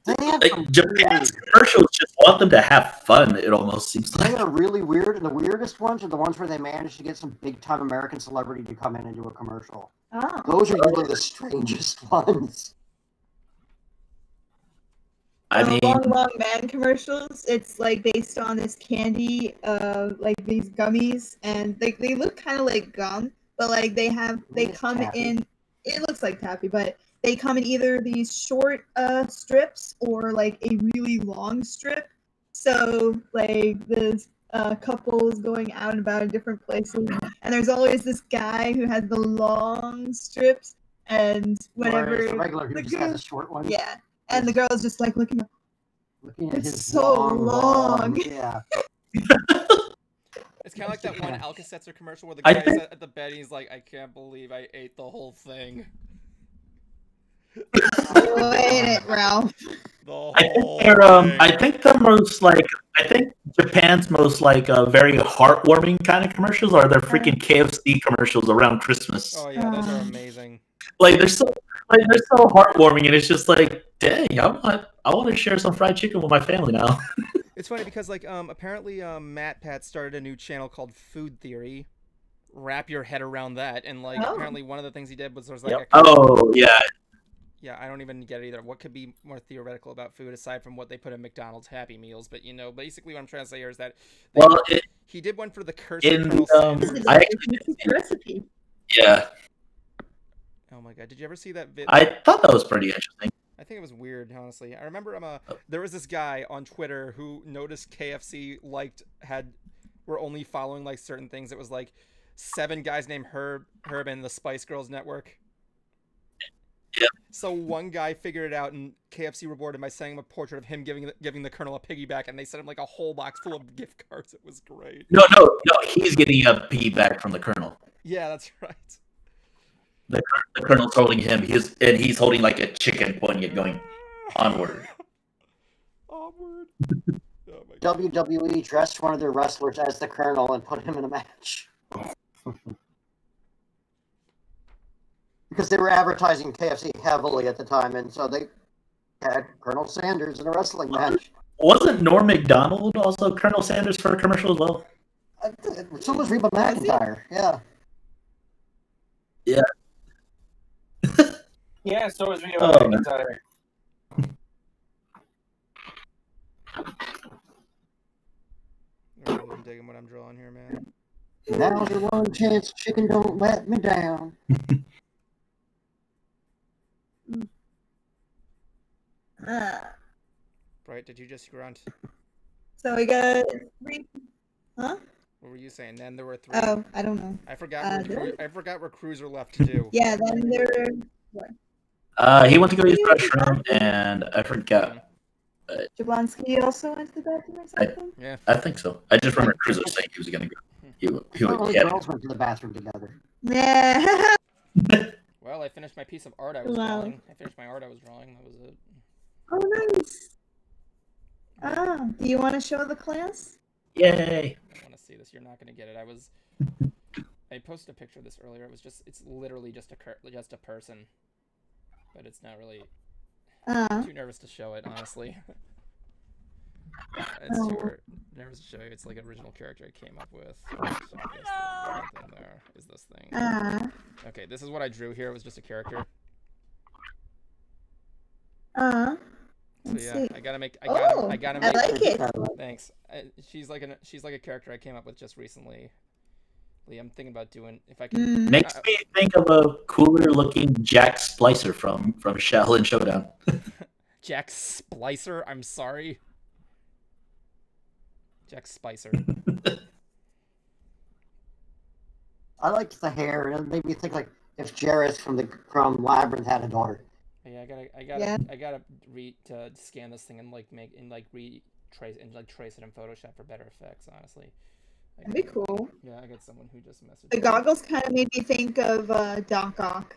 Like Japan's commercials just want them to have fun. It almost seems like they are really weird, and the weirdest ones are the ones where they manage to get some big-time American celebrity to come in and do a commercial. Oh. Those are usually the strangest ones. I mean, Long Long Man commercials. It's like based on this candy, like these gummies, and they look kind of like gum, but like they come taffy. in. It looks like taffy, but they come in either these short strips or like a really long strip. So like this couple is going out and about in different places, and there's always this guy who has the long strips, and whenever Or the regular who just has a short one. yeah. And the girl's just like looking at it's his so long. Yeah. It's kind of like that one Alka-Seltzer commercial where the guy's at the bed and he's like, I can't believe I ate the whole thing. You ate it, Ralph. I think Japan's most like very heartwarming kind of commercials are their freaking KFC commercials around Christmas. Oh yeah, those are amazing. Like they're so heartwarming, and it's just like, dang, I want to share some fried chicken with my family now. It's funny because like apparently Matt Pat started a new channel called Food Theory. Wrap your head around that, and like apparently one of the things he did was there's like yeah, I don't even get it either. What could be more theoretical about food aside from what they put in McDonald's Happy Meals? But you know, basically what I'm trying to say here is that he did one for the curse of Colonel Sanders. I actually recipe. Yeah. Oh my god, did you ever see that video? I thought that was pretty interesting. I think it was weird, honestly. I remember there was this guy on Twitter who noticed KFC were only following like certain things. It was like 7 guys named Herb and the Spice Girls Network. Yeah. So one guy figured it out, and KFC rewarded him by sending him a portrait of him giving the Colonel a piggyback, and they sent him like a whole box full of gift cards. It was great. No, he's getting a piggyback from the Colonel. Yeah, that's right. The Colonel's holding him. He's holding like a chicken, pointing it, going onward. Onward. Oh my God. WWE dressed one of their wrestlers as the Colonel and put him in a match. Because they were advertising KFC heavily at the time, and so they had Colonel Sanders in a wrestling match. Wasn't Norm Macdonald also Colonel Sanders for a commercial as well? So was Reba McEntire, yeah. Yeah. Yeah, so was Reba McEntire. I'm digging what I'm drawing here, man. Now's your one chance, chicken, don't let me down. Bright, did you just grunt? So we got 3. Huh? What were you saying? Then there were 3. Oh, I don't know. I forgot. I forgot what Cruiser left to do. Yeah, then there were. He went to go use the restroom, and I forgot. Jablonski also went to the bathroom or something? Yeah. I think so. I just remember Cruiser saying he was going to go. All the girls went to the bathroom together. Yeah. Well, I finished my piece of art I was drawing. I finished my art I was drawing. That was it. Oh, nice. Ah, do you want to show the class? Yay. I want to see this. You're not going to get it. I posted a picture of this earlier. It's literally just a person. But it's not really too nervous to show it, honestly. It's too nervous to show you. It's like an original character I came up with. So I guess the thing there is this thing. Okay, this is what I drew here. It was just a character. Let's yeah, see. I gotta make. I like it. Thanks. She's like a character I came up with just recently. I'm thinking about doing if I can. Makes me think of a cooler looking Jack Splicer from Shaolin Showdown. Jack Splicer. I'm sorry. Jack Spicer. I liked the hair, and it made me think like if Jareth from Labyrinth had a daughter. Yeah, I gotta scan this thing and trace it in Photoshop for better effects. Honestly, that'd be cool. Yeah, I got someone who just messaged. The goggles kind of made me think of Doc Ock.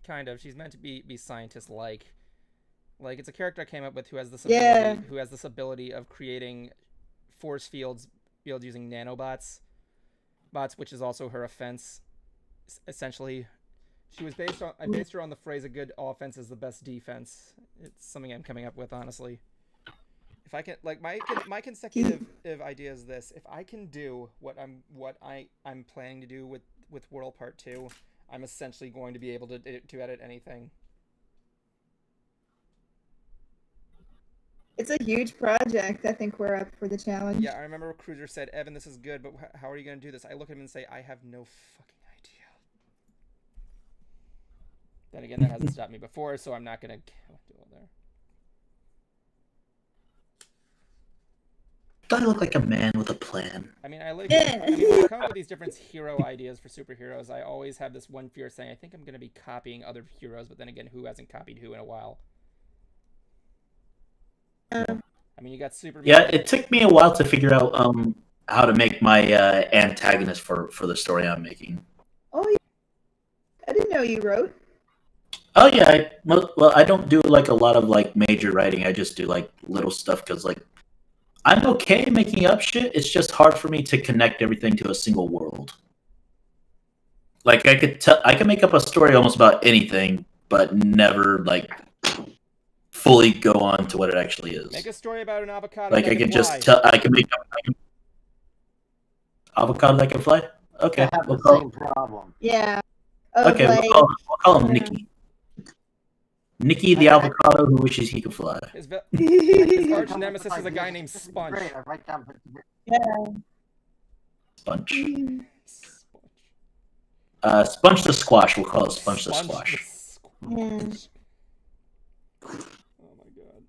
Kind of. She's meant to be scientist-like. Like it's a character I came up with who has this ability of creating force fields using nanobots, which is also her offense. Essentially, I based her on the phrase "a good offense is the best defense." It's something I'm coming up with, honestly. If I can, like my consecutive idea is this: if I can do what I'm planning to do with World Part 2, I'm essentially going to be able to edit anything. It's a huge project. I think we're up for the challenge. Yeah, I remember Cruiser said, "Evan, this is good, but how are you going to do this?" I look at him and say, "I have no fucking idea." Then again, that hasn't stopped me before, so I'm not going to do it there. Don't I look like a man with a plan? I mean, when I come up with these different hero ideas for superheroes, I always have this one fear saying, I think I'm going to be copying other heroes, but then again, who hasn't copied who in a while? I mean, you got Superman. Yeah, it took me a while to figure out how to make my antagonist for the story I'm making. Oh, yeah. I didn't know you wrote. Oh yeah, I don't do like a lot of like major writing. I just do like little stuff because like I'm okay making up shit. It's just hard for me to connect everything to a single world. Like I could make up a story almost about anything, but never like fully go on to what it actually is. Make a story about an avocado. Like I can just tell. I can make up avocado that can fly. Okay, I have the same problem. Yeah. Okay, we'll call him Nikki. Nikki the avocado who wishes he could fly. His arch nemesis is a guy named Sponge. Great, I write down. Yeah. Sponge. Sponge the Squash. We'll call it Sponge the Squash. Yeah. Oh my god.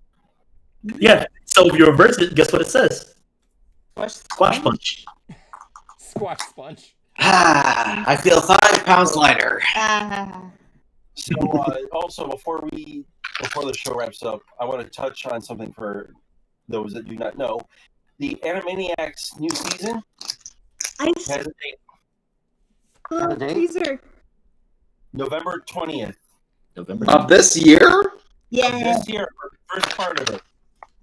Yeah. So if you reverse it, guess what it says? Squash Sponge. Squash Sponge. I feel 5 pounds lighter. So also before the show wraps up, I want to touch on something for those that do not know. The Animaniacs new season has a date. Teaser. November 20th. Of this year? Yeah. This year, first part of it.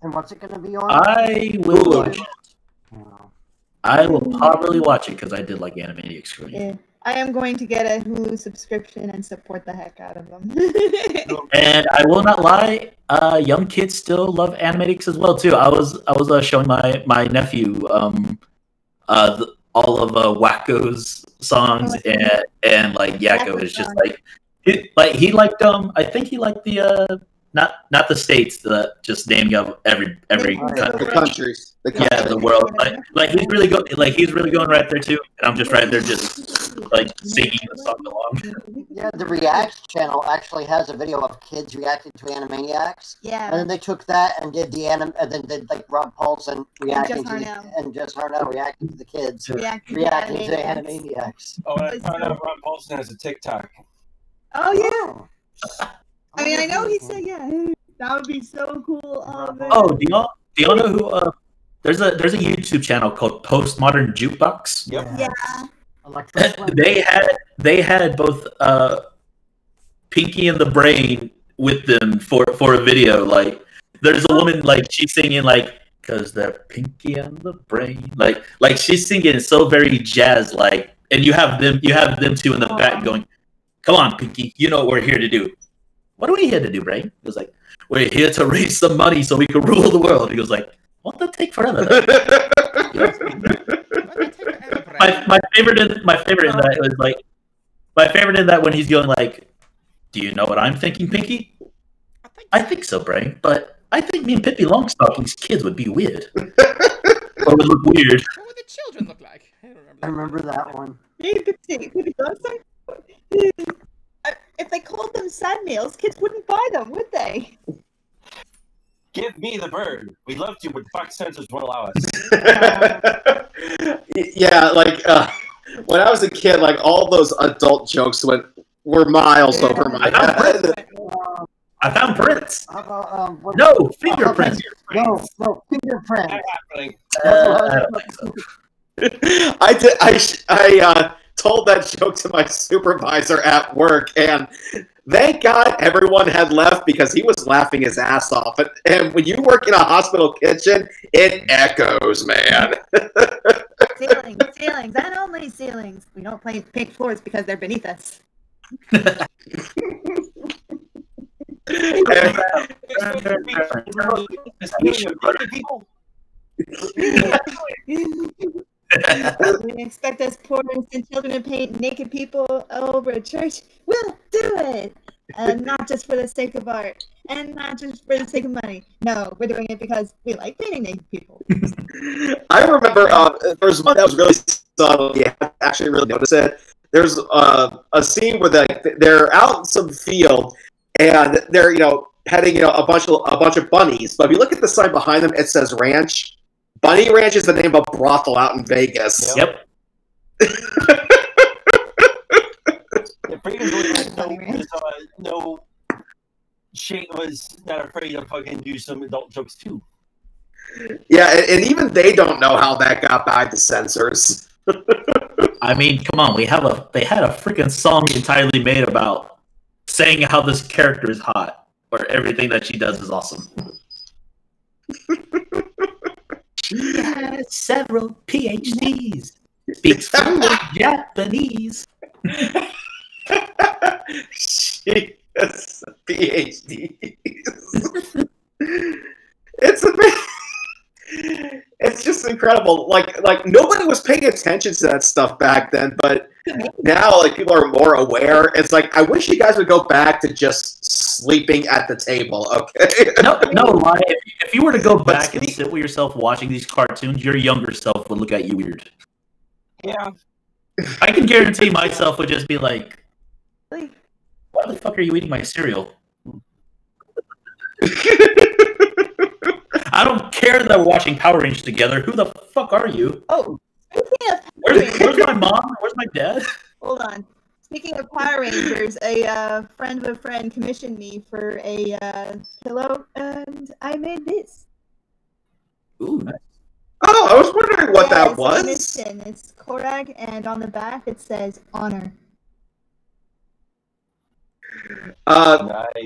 And what's it going to be on? I will watch it. I will probably watch it because I did like Animaniacs. Yeah. I am going to get a Hulu subscription and support the heck out of them. And I will not lie, young kids still love Animaniacs as well too. I was showing my nephew all of Wacko's songs and like Yakko is just like he liked I think he liked the not the states, just naming of every country. The countries. Yeah, the world. Like he's really going right there too, and I'm just right there just like singing the song along. Yeah, the React channel actually has a video of kids reacting to Animaniacs. Yeah. And then they took that and did and then did like Rob Paulson reacting and Jess Harnell reacting to the kids reacting to Animaniacs. Oh, and I found out Rob Paulson has a TikTok. Oh yeah. I mean, I know he said that would be so cool. Oh, do y'all know who? There's a YouTube channel called Postmodern Jukebox. Yep. Yeah. They had both Pinky and the Brain with them for a video. Like, there's a woman like she's singing like, "'Cause they're Pinky and the Brain." Like she's singing so very jazz like, and you have them two in the back going, "Come on, Pinky, you know what we're here to do." What are we here to do, Brain? He was like, "We're here to raise some money so we can rule the world." He goes like, "Won't that take forever?" my favorite in that was like, my favorite in that when he's going like, "Do you know what I'm thinking, Pinky?" I think so, Brain, but I think me and Pippi Longstocking's kids would be weird. Or would look weird. What would the children look like? I remember that one. Pippi Longstocking? If they called them sand nails, kids wouldn't buy them, would they? Give me the bird. We love you, but Fox censors won't allow us. Yeah, like when I was a kid, like all those adult jokes were miles over my head. I found prints. No, fingerprints. No, fingerprints. I told that joke to my supervisor at work, and thank God everyone had left because he was laughing his ass off. And when you work in a hospital kitchen, it echoes, man. Ceilings, and only ceilings. We don't paint floors because they're beneath us. We expect us poor innocent children to paint naked people over a church. We'll do it! Not just for the sake of art, and not just for the sake of money. No, we're doing it because we like painting naked people. I remember there was one that was really subtle. You have to actually really notice it. There's a scene where they're out in some field, and they're heading a bunch of bunnies. But if you look at the sign behind them, it says Ranch. Bunny Ranch is the name of a brothel out in Vegas. Yep. No, Shane was not afraid to fucking do some adult jokes too. Yeah, and even they don't know how that got by the censors. I mean, come on, they had a freaking song entirely made about saying how this character is hot, or everything that she does is awesome. She has several PhDs. Speaks fluent Japanese. She has PhDs. It's amazing. It's just incredible. Like nobody was paying attention to that stuff back then, but now people are more aware. It's like I wish you guys would go back to just sleeping at the table. Okay. No lie. If you were to go back and sit with yourself watching these cartoons, your younger self would look at you weird. Yeah. I can guarantee myself would just be like, "Why the fuck are you eating my cereal?" I don't care that we're watching Power Rangers together. Who the fuck are you? Oh, speaking of where's my mom? Where's my dad? Hold on. Speaking of Power Rangers, a friend of a friend commissioned me for a pillow, and I made this. Ooh, nice. Oh, I was wondering what that was. It's Korag, and on the back it says honor.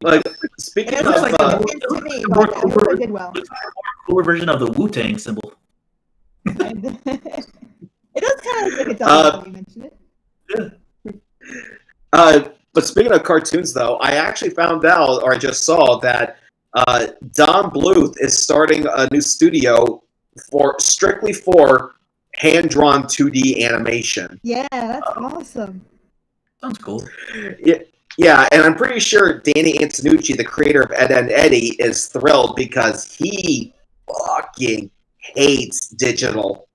Like speaking of, like I did well. It's a more cooler version of the Wu-Tang symbol. It does kind of look like a double when you mention it. But speaking of cartoons, though, I actually found out, or I just saw that Don Bluth is starting a new studio strictly for hand-drawn 2D animation. Yeah, that's awesome. Sounds cool. Yeah, and I'm pretty sure Danny Antonucci, the creator of Ed, Edd n Eddy, is thrilled because he fucking hates digital.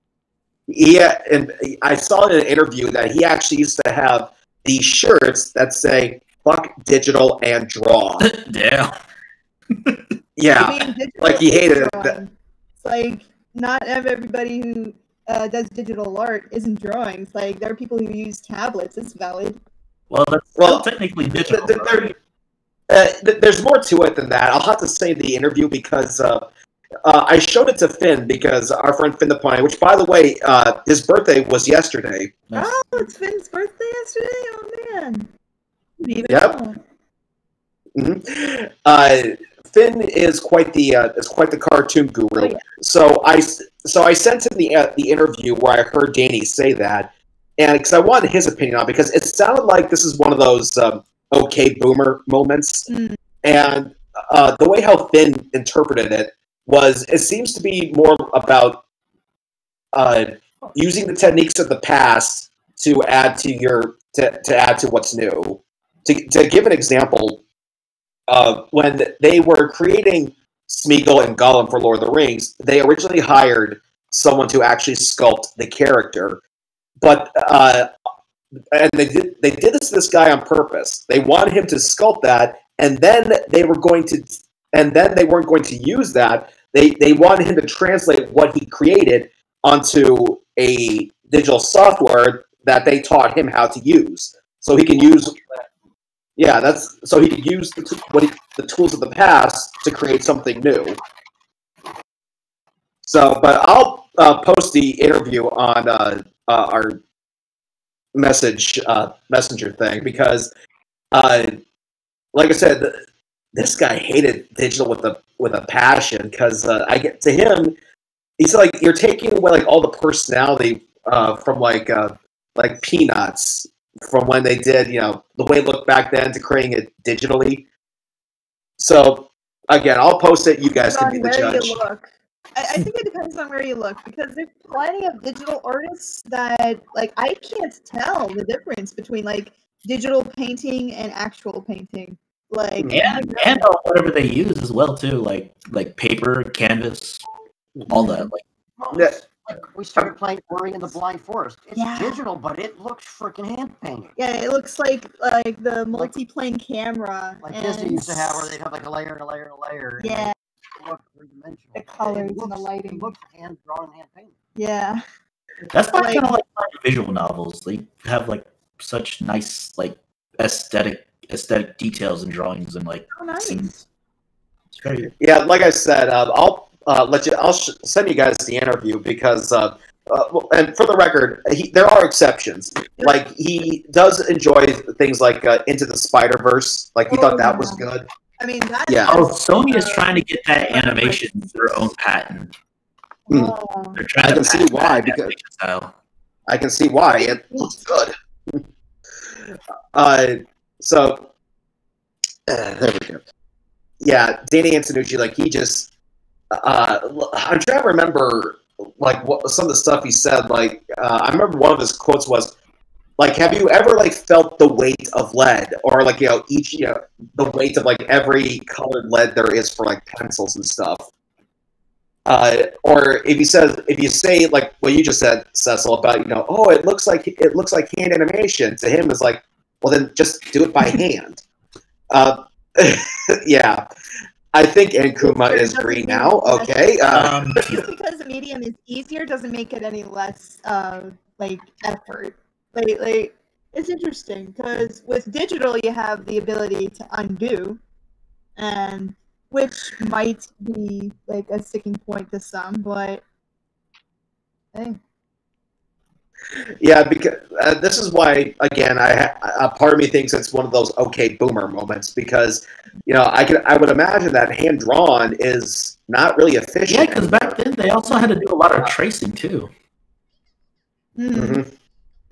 Yeah, and I saw in an interview that he actually used to have these shirts that say "fuck digital and draw." Damn. Yeah, I mean, digital like he is hated it. drawing. It's like not everybody who does digital art isn't drawing. It's like there are people who use tablets. It's valid. Well, that's Well, still technically digital. There's more to it than that. I'll have to say the interview because I showed it to Finn because our friend Finn the Pony, which by the way, his birthday was yesterday. Nice. Oh, it's Finn's birthday yesterday. Oh man. Yep. Finn is quite the cartoon guru. Oh, yeah. So I sent him the interview where I heard Danny say that, and because I wanted his opinion on it, because it sounded like this is one of those okay boomer moments, and the way how Finn interpreted it was it seems to be more about using the techniques of the past to add to what's new. To give an example, when they were creating Smeagol and Gollum for Lord of the Rings, they originally hired someone to actually sculpt the character, but and they did this to this guy on purpose. They wanted him to sculpt that, and then they weren't going to use that. They wanted him to translate what he created onto a digital software that they taught him how to use, so he can use. Yeah, so he could use the tools of the past to create something new. So, but I'll post the interview on our messenger thing because, like I said, this guy hated digital with a passion because I get to him, he's like, you're taking away like all the personality from like Peanuts. From when they did, the way it looked back then to creating it digitally. So, again, I'll post it. You guys can be the judge. You look. I think it depends on where you look because there's plenty of digital artists that, like, I can't tell the difference between, like, digital painting and actual painting. Like, and whatever they use as well, too. Like paper, canvas, all that. Like we started playing Ori in the Blind Forest. It's digital, but it looks freaking hand painted. Yeah, it looks like the multi-plane camera. Like Disney used to have, where they'd have like a layer and a layer and a layer. Yeah. Look three-dimensional. The colors and the lighting. It looks hand drawn and hand painted. Yeah. That's why I kind of like visual novels. They have like such nice like aesthetic details and drawings and like scenes. It's very like I said, I'll send you guys the interview because, and for the record, there are exceptions. Like he does enjoy things like Into the Spider-Verse. Like he thought that was good. I mean, that Sony is trying to get that animation their own patent. They're trying I can see why because I can see why it looks good. So there we go. Yeah, Danny Antonucci, like he just. I'm trying to remember like what some of the stuff he said. Like I remember one of his quotes was like, "Have you ever like felt the weight of lead, or like the weight of like every colored lead there is for like pencils and stuff?" Or if you say like what you just said, Cecil, about it looks like hand animation. To him, is like, well then just do it by hand. Yeah. I think Nkuma is green now. Okay. Just because the medium is easier doesn't make it any less like effort. Like it's interesting because with digital you have the ability to undo, and which might be like a sticking point to some, but hey. Yeah, because this is why, again, a part of me thinks it's one of those okay boomer moments because, I would imagine that hand drawn is not really efficient. Yeah, because back then they also had to do a lot of tracing too. Mm-hmm.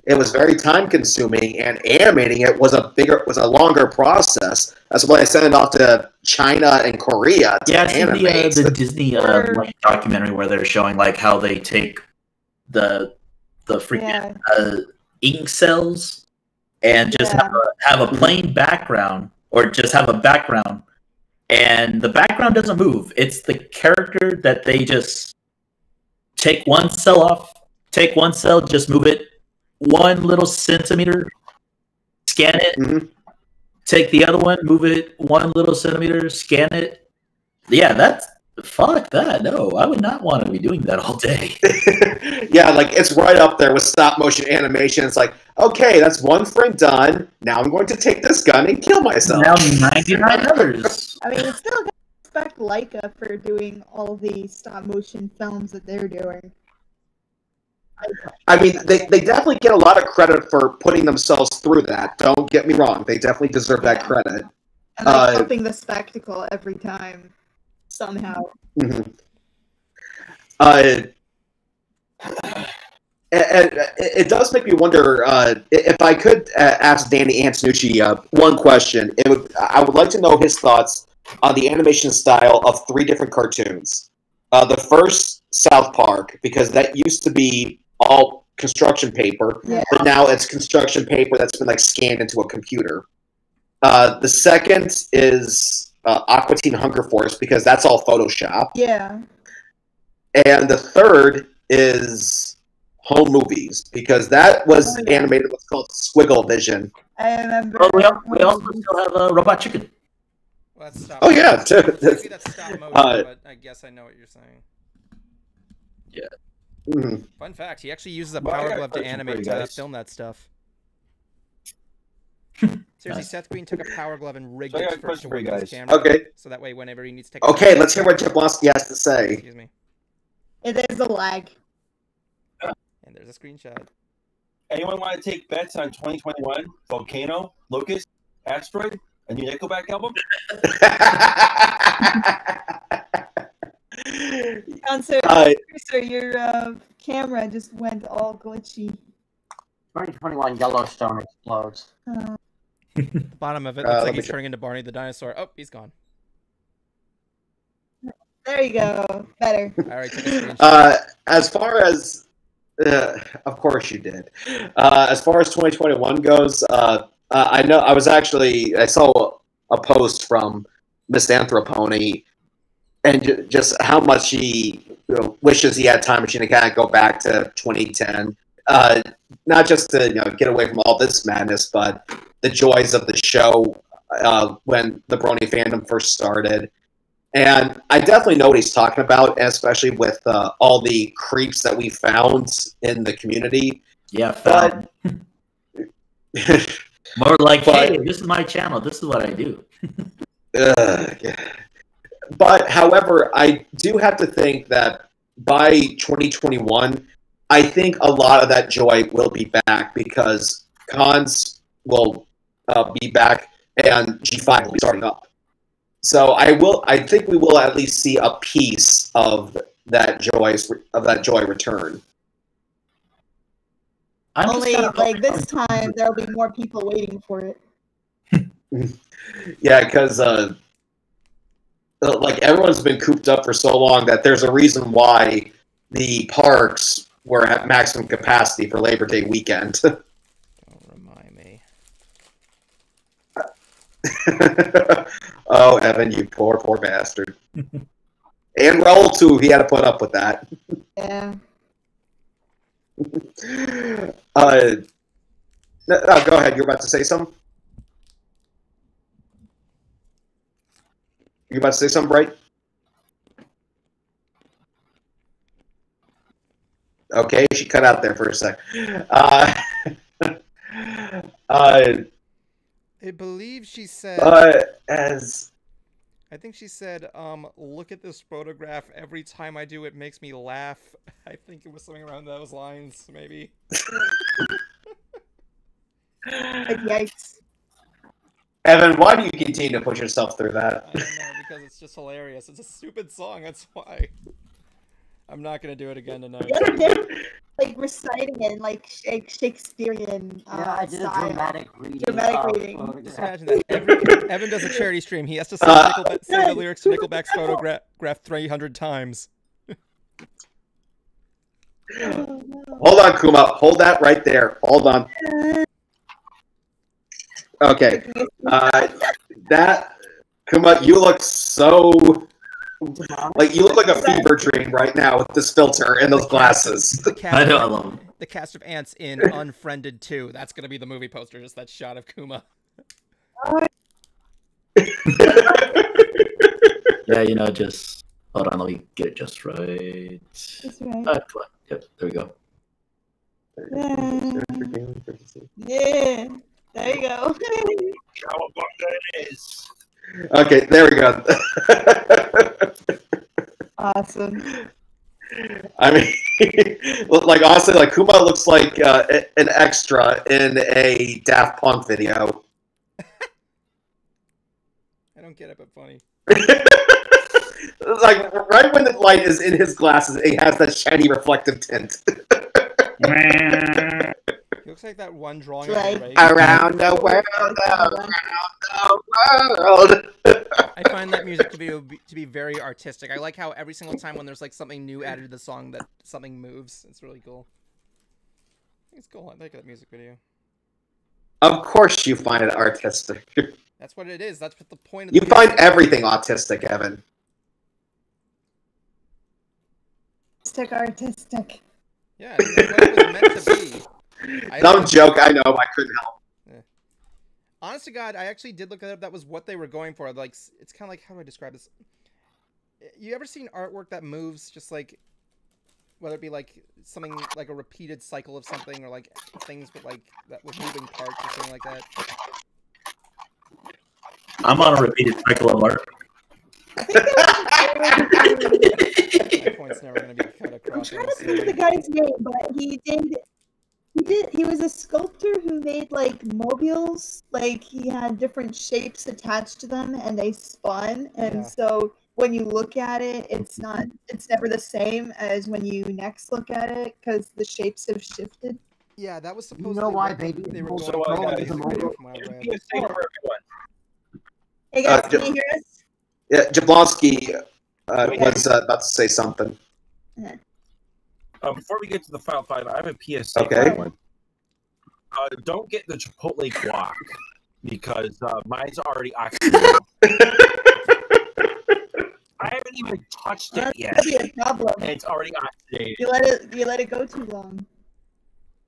It was very time consuming, and animating it was a longer process. That's why I sent it off to China and Korea to animate. The Disney documentary where they're showing like how they take the freaking ink cells and just have a plain background, or just have a background, and the background doesn't move. It's the character that they just take one cell off, take one cell, just move it 1 little centimeter, scan it. Mhm. Take the other one, move it 1 little centimeter, scan it. Yeah, fuck that. No, I would not want to be doing that all day. Yeah, like it's right up there with stop motion animation. It's like, okay, that's 1 frame done. Now I'm going to take this gun and kill myself. Now 99 others. I mean, it's still got to respect Leica for doing all the stop motion films that they're doing. I mean, they definitely get a lot of credit for putting themselves through that. Don't get me wrong; they definitely deserve that credit. And like upping the spectacle every time, somehow. Mm-hmm. And it does make me wonder if I could ask Danny Antonucci one question. I would like to know his thoughts on the animation style of 3 different cartoons. The first, South Park, because that used to be all construction paper, but now it's construction paper that's been like scanned into a computer. The second is Aqua Teen Hunger Force, because that's all Photoshop. Yeah. And the third is Home Movies, because that was animated what's called Squiggle Vision. I remember. Oh, we also still have Robot Chicken. Well, that's stop motion. Yeah. Maybe that's stop motion, but I guess I know what you're saying. Yeah. Mm. Fun fact, he actually uses a power glove to animate to film that stuff. Seriously, Seth Green took a power glove and rigged it first to work with his camera. Okay. So that way, whenever he needs to take Okay, let's hear what Jablonski has to say. Excuse me. There's a lag. And there's a screenshot. Anyone want to take bets on 2021? Volcano, Locust, Asteroid, a new Nickelback album? Sir, your camera just went all glitchy. 2021 Yellowstone explodes. The bottom of it looks like he's turning into Barney the dinosaur. Oh, he's gone. There you go. Better. All right. As far as, of course you did. As far as 2021 goes, I know I saw a post from Miss Anthropony, and just how much he wishes he had time machine to kind of go back to 2010. Not just to get away from all this madness, but the joys of the show when the Brony fandom first started. And I definitely know what he's talking about, especially with all the creeps that we found in the community. Yeah, but more like, hey, this is my channel. This is what I do. But, however, I do have to think that by 2021, I think a lot of that joy will be back, because cons will be back and G5 will be starting up. So I think we will at least see a piece of that joy return. Only like this time there'll be more people waiting for it. Yeah, because like everyone's been cooped up for so long that there's a reason why the parks were at maximum capacity for Labor Day weekend. Don't remind me. Oh, Evan, you poor bastard. And Raul too. He had to put up with that. Yeah. No, go ahead. You're about to say something? You about to say something, Bright? Okay, she cut out there for a sec. I believe she said... I think she said, look at this photograph. Every time I do, it makes me laugh. I think it was something around those lines, maybe. Yikes. Evan, why do you continue to push yourself through that? I don't know, because it's just hilarious. It's a stupid song, that's why. I'm not going to do it again tonight. Like reciting it in like Shakespearean I did style. a dramatic reading. Just imagine that. Evan does a charity stream. He has to sing the lyrics to Nickelback's Photograph 300 times. Hold on, Kuma. Hold that right there. Hold on. Okay. That, Kuma, you look so Like, you look like a fever dream right now with this filter and those glasses. I know, I love him. The cast of ants in Unfriended 2. That's gonna be the movie poster. Just that shot of Kuma. Yeah, you know, just hold on. Let me get it just right. That's right. Come on. Yep, there we go. Yeah. There you go. Okay, there we go. Awesome. I mean, like, honestly, like, Kuma looks like an extra in a Daft Punk video. I don't get it, but funny. Like, right when the light is in his glasses, he has that shiny reflective tint. He looks like that one drawing Like, of the Around the world, around the world. I find that music to be very artistic. I like how every single time when there's like something new added to the song that something moves. It's really cool. I think it's cool. I like that music video. Of course you find it artistic. That's what it is. That's what the point of You the find everything autistic, Evan. Artistic. Yeah, it's what it was meant to be. Dumb joke, I know, I couldn't help. Yeah. Honest to God, I actually did look it up. That was what they were going for. Like, it's kind of like, how do I describe this? You ever seen artwork that moves just like, whether it be like something like a repeated cycle of something, or like things with like that with moving parts or something like that? I'm on a repeated cycle of art. My point's never gonna be cut across. I'm trying to think of the guy's name, but he was a sculptor who made like mobiles. Like, he had different shapes attached to them and they spun, and so when you look at it, it's never the same as when you next look at it because the shapes have shifted. Yeah, that was supposed You know to why, be baby? they were So, going for guys, the video from what I read. Hey guys, can you hear us? Yeah, Jablonski was about to say something. Before we get to the Final Five, I have a PSA. Okay. For one. Don't get the Chipotle guac because mine's already oxidized. I haven't even touched it yet. That'd be a problem. And it's already oxidated. You let it go too long.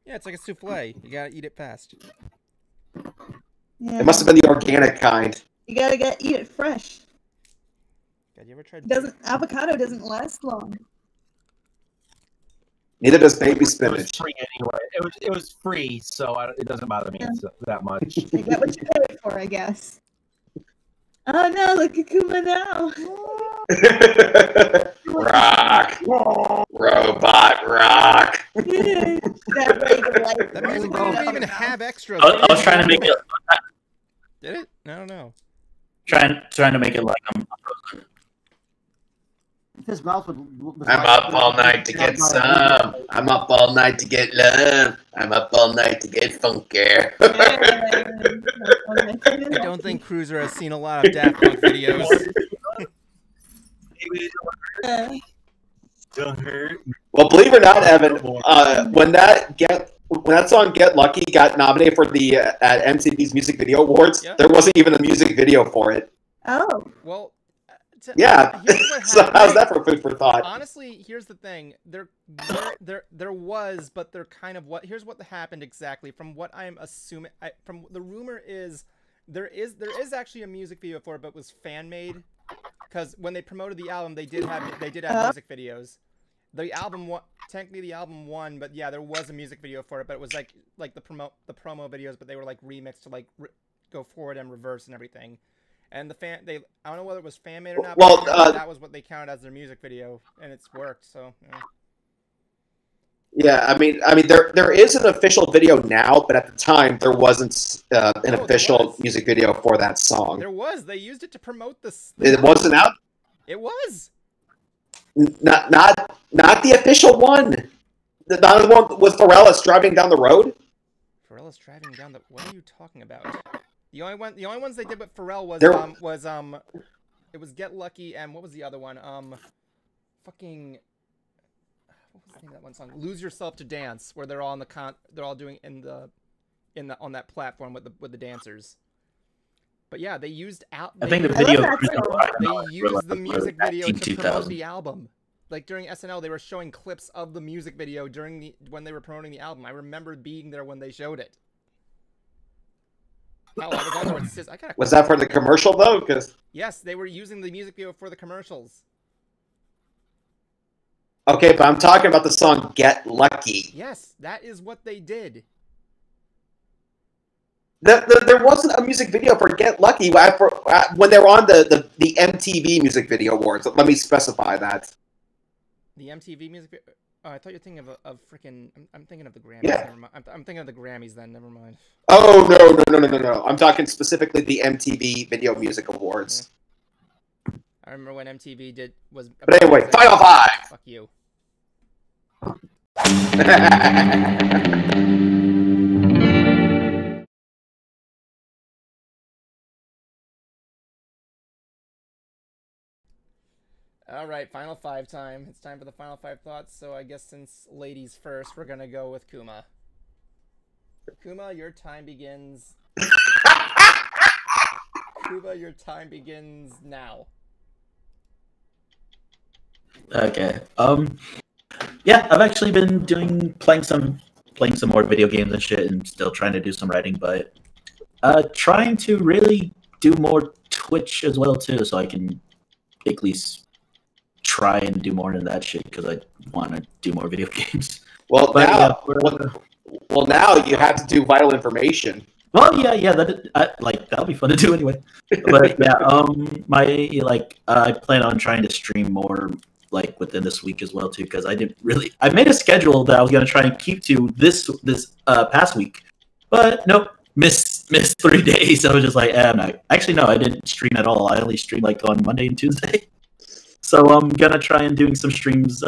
Yeah, it's like a souffle. You gotta eat it fast. Yeah. It must have been the organic kind. You gotta eat it fresh. God, you ever tried? Avocado doesn't last long. Neither does baby It was spinach. free anyway. It was free, so it doesn't bother me that much. You get what you pay for, I guess. Oh no, look at Kuma now. Rock. Robot rock. That music didn't even have extras. I was trying to make it. Did it? I don't know. Trying to make it like I'm frozen. His mouth would. I'm up all night to get some. I'm up all night to get love. I'm up all night to get funky. I don't think Cruiser has seen a lot of Daft Punk videos. Don't hurt. Well, believe it or not, Evan, when that song "Get Lucky" got nominated for the at MTV's Music Video Awards, there wasn't even a music video for it. Oh. Well. Yeah. So how's that for food for thought? Honestly, here's the thing. There was, but they're kind of what. Here's what happened exactly. From what I'm assuming, from the rumor is, there is actually a music video for it, but it was fan made. Because when they promoted the album, they did have music videos. The album technically the album won, but yeah, there was a music video for it. But it was like the promo videos, but they were like remixed to like go forward and reverse and everything. And I don't know whether it was fan made or not. Well, but that was what they counted as their music video, and it's worked. So. Yeah, I mean, there is an official video now, but at the time there wasn't an official music video for that song. There was. They used it to promote this. It wasn't out. It was. Not the official one. Not the one with Pharrell driving down the road. Pharrell's driving down the. What are you talking about? The only ones they did with Pharrell was it was Get Lucky, and what was the other one? Fucking. What was the name of that one song? Lose Yourself to Dance, where they're all on the doing on that platform with the dancers. But yeah, they used I think the video. They used the music video to promote the album. Like during SNL, they were showing clips of the music video when they were promoting the album. I remember being there when they showed it. Hell, I was on there with Sis. Was that for the commercial though? Because yes, they were using the music video for the commercials. Okay, but I'm talking about the song "Get Lucky." Yes, that is what they did. There wasn't a music video for "Get Lucky" when they were on the MTV Music Video Awards. Let me specify that. The MTV Music Video. Oh, I thought you were thinking of freaking. I'm thinking of the Grammys. Yeah. Never mind. I'm thinking of the Grammys then. Never mind. Oh no! I'm talking specifically the MTV Video Music Awards. Yeah. I remember when MTV was. But anyway, Final Five. Fuck you. All right, Final Five time. It's time for the Final Five thoughts. So I guess since ladies first, we're gonna go with Kuma. Kuma, your time begins. Kuma, your time begins now. Okay. Yeah, I've actually been playing some more video games and shit, and still trying to do some writing, but trying to really do more Twitch as well too, so I can at least try and do more than that shit because I want to do more video games. Well, now you have to do vital information. Well, yeah, that'll be fun to do anyway. But yeah, I plan on trying to stream more like within this week as well too, because I made a schedule that I was gonna try and keep to this past week, but nope, missed 3 days. I was just like, I'm not. Actually, no, I didn't stream at all. I only streamed like on Monday and Tuesday. So I'm gonna try and doing some streams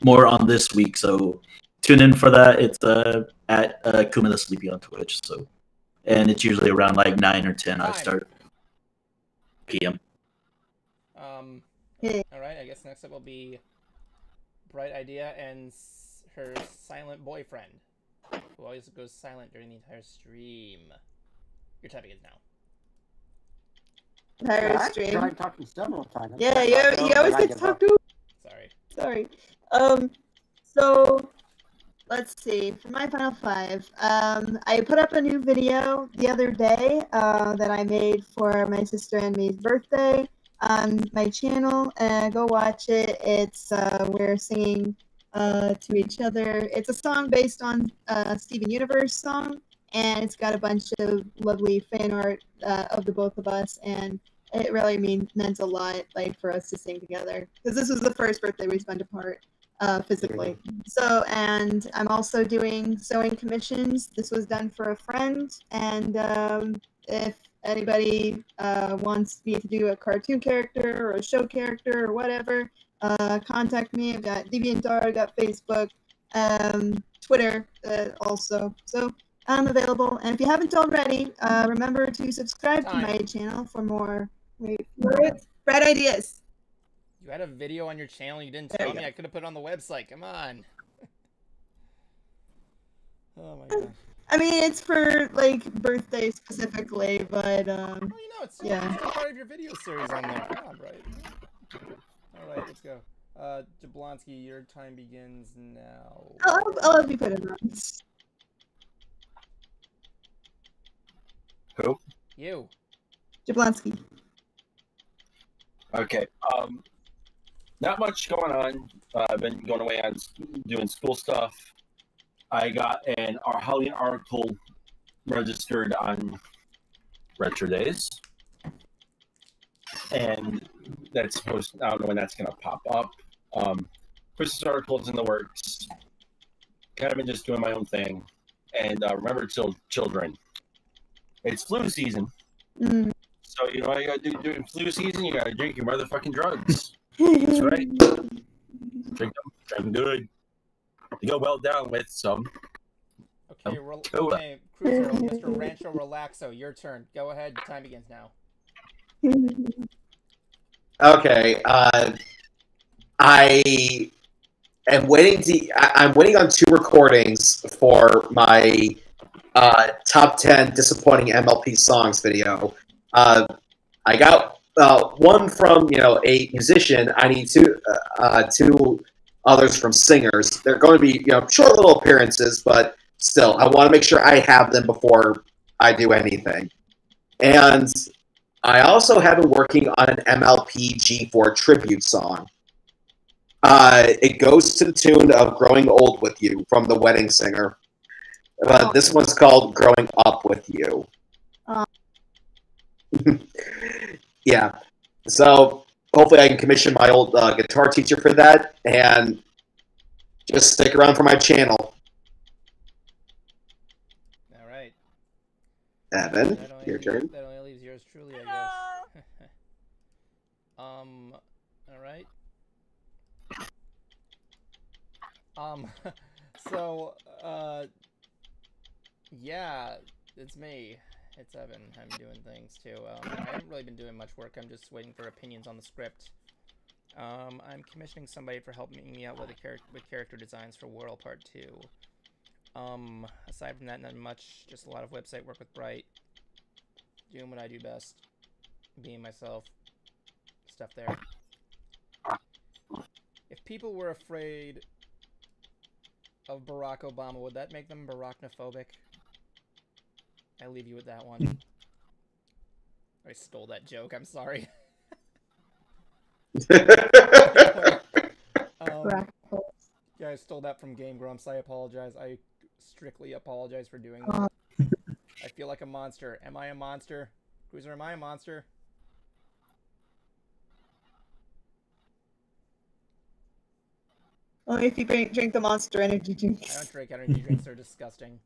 more on this week. So tune in for that. It's at Kuma the Sleepy on Twitch. So, and it's usually around like 9 or 10. I start PM. All right. I guess next up will be Bright Idea and her silent boyfriend, who always goes silent during the entire stream. Your time begins now. Entire stream. I tried talking several times. Yeah, you always get to talk to. Sorry. So let's see. For my Final Five, I put up a new video the other day that I made for my sister and me's birthday on my channel. Go watch it. It's we're singing to each other. It's a song based on Steven Universe song, and it's got a bunch of lovely fan art of the both of us, and it really meant a lot, like, for us to sing together, because this was the first birthday we spent apart physically. So, and I'm also doing sewing commissions. This was done for a friend, and if anybody wants me to do a cartoon character or a show character or whatever, contact me. I've got DeviantArt, I've got Facebook, Twitter also. So I'm available. And if you haven't already, remember to subscribe to my channel for more bright ideas. You had a video on your channel. You didn't tell me. I could have put it on the website. Come on. Oh my god. I mean, it's for like birthday specifically, but it's part of your video series on there. Come on, right? All right, let's go. Jablonski, your time begins now. I'll have you put it on. Who? You. Jablonski. Okay. Not much going on. I've been going away on doing school stuff. I got an Halloween article registered on Retro Days, and that's supposed. I don't know when that's going to pop up. Christmas articles in the works. Kind of been just doing my own thing, and remember, children, it's flu season. Mm. So you know what you got to do during flu season? You got to drink your motherfucking drugs. That's right. Drink good. You go well down with some. Okay, okay, Cruiser, Mr. Rancho Relaxo, your turn. Go ahead. Time begins now. Okay. I am waiting I'm waiting on 2 recordings for my top 10 disappointing MLP songs video. I got one from a musician. I need two others from singers. They're going to be short little appearances, but still, I want to make sure I have them before I do anything. And I also have been working on an MLPG4 tribute song. It goes to the tune of "Growing Old with You" from The Wedding Singer. This one's called "Growing Up with You." Yeah. So hopefully I can commission my old guitar teacher for that, and just stick around for my channel. All right. Evan, your turn. That only leaves yours truly, I guess. All right. So, yeah, it's me. It's Evan. I'm doing things too. I haven't really been doing much work. I'm just waiting for opinions on the script. I'm commissioning somebody for helping me out with character designs for Whirl Part 2. Aside from that, not much. Just a lot of website work with Bright. Doing what I do best. Being myself. Stuff there. If people were afraid of Barack Obama, would that make them Baracknophobic? I leave you with that one. I stole that joke, I'm sorry. Yeah, I stole that from Game Grumps. I apologize. I strictly apologize for doing that. I feel like a monster. Am I a monster? Cruiser, am I a monster? Only if you drink the Monster energy drinks. I don't drink energy drinks. They're disgusting.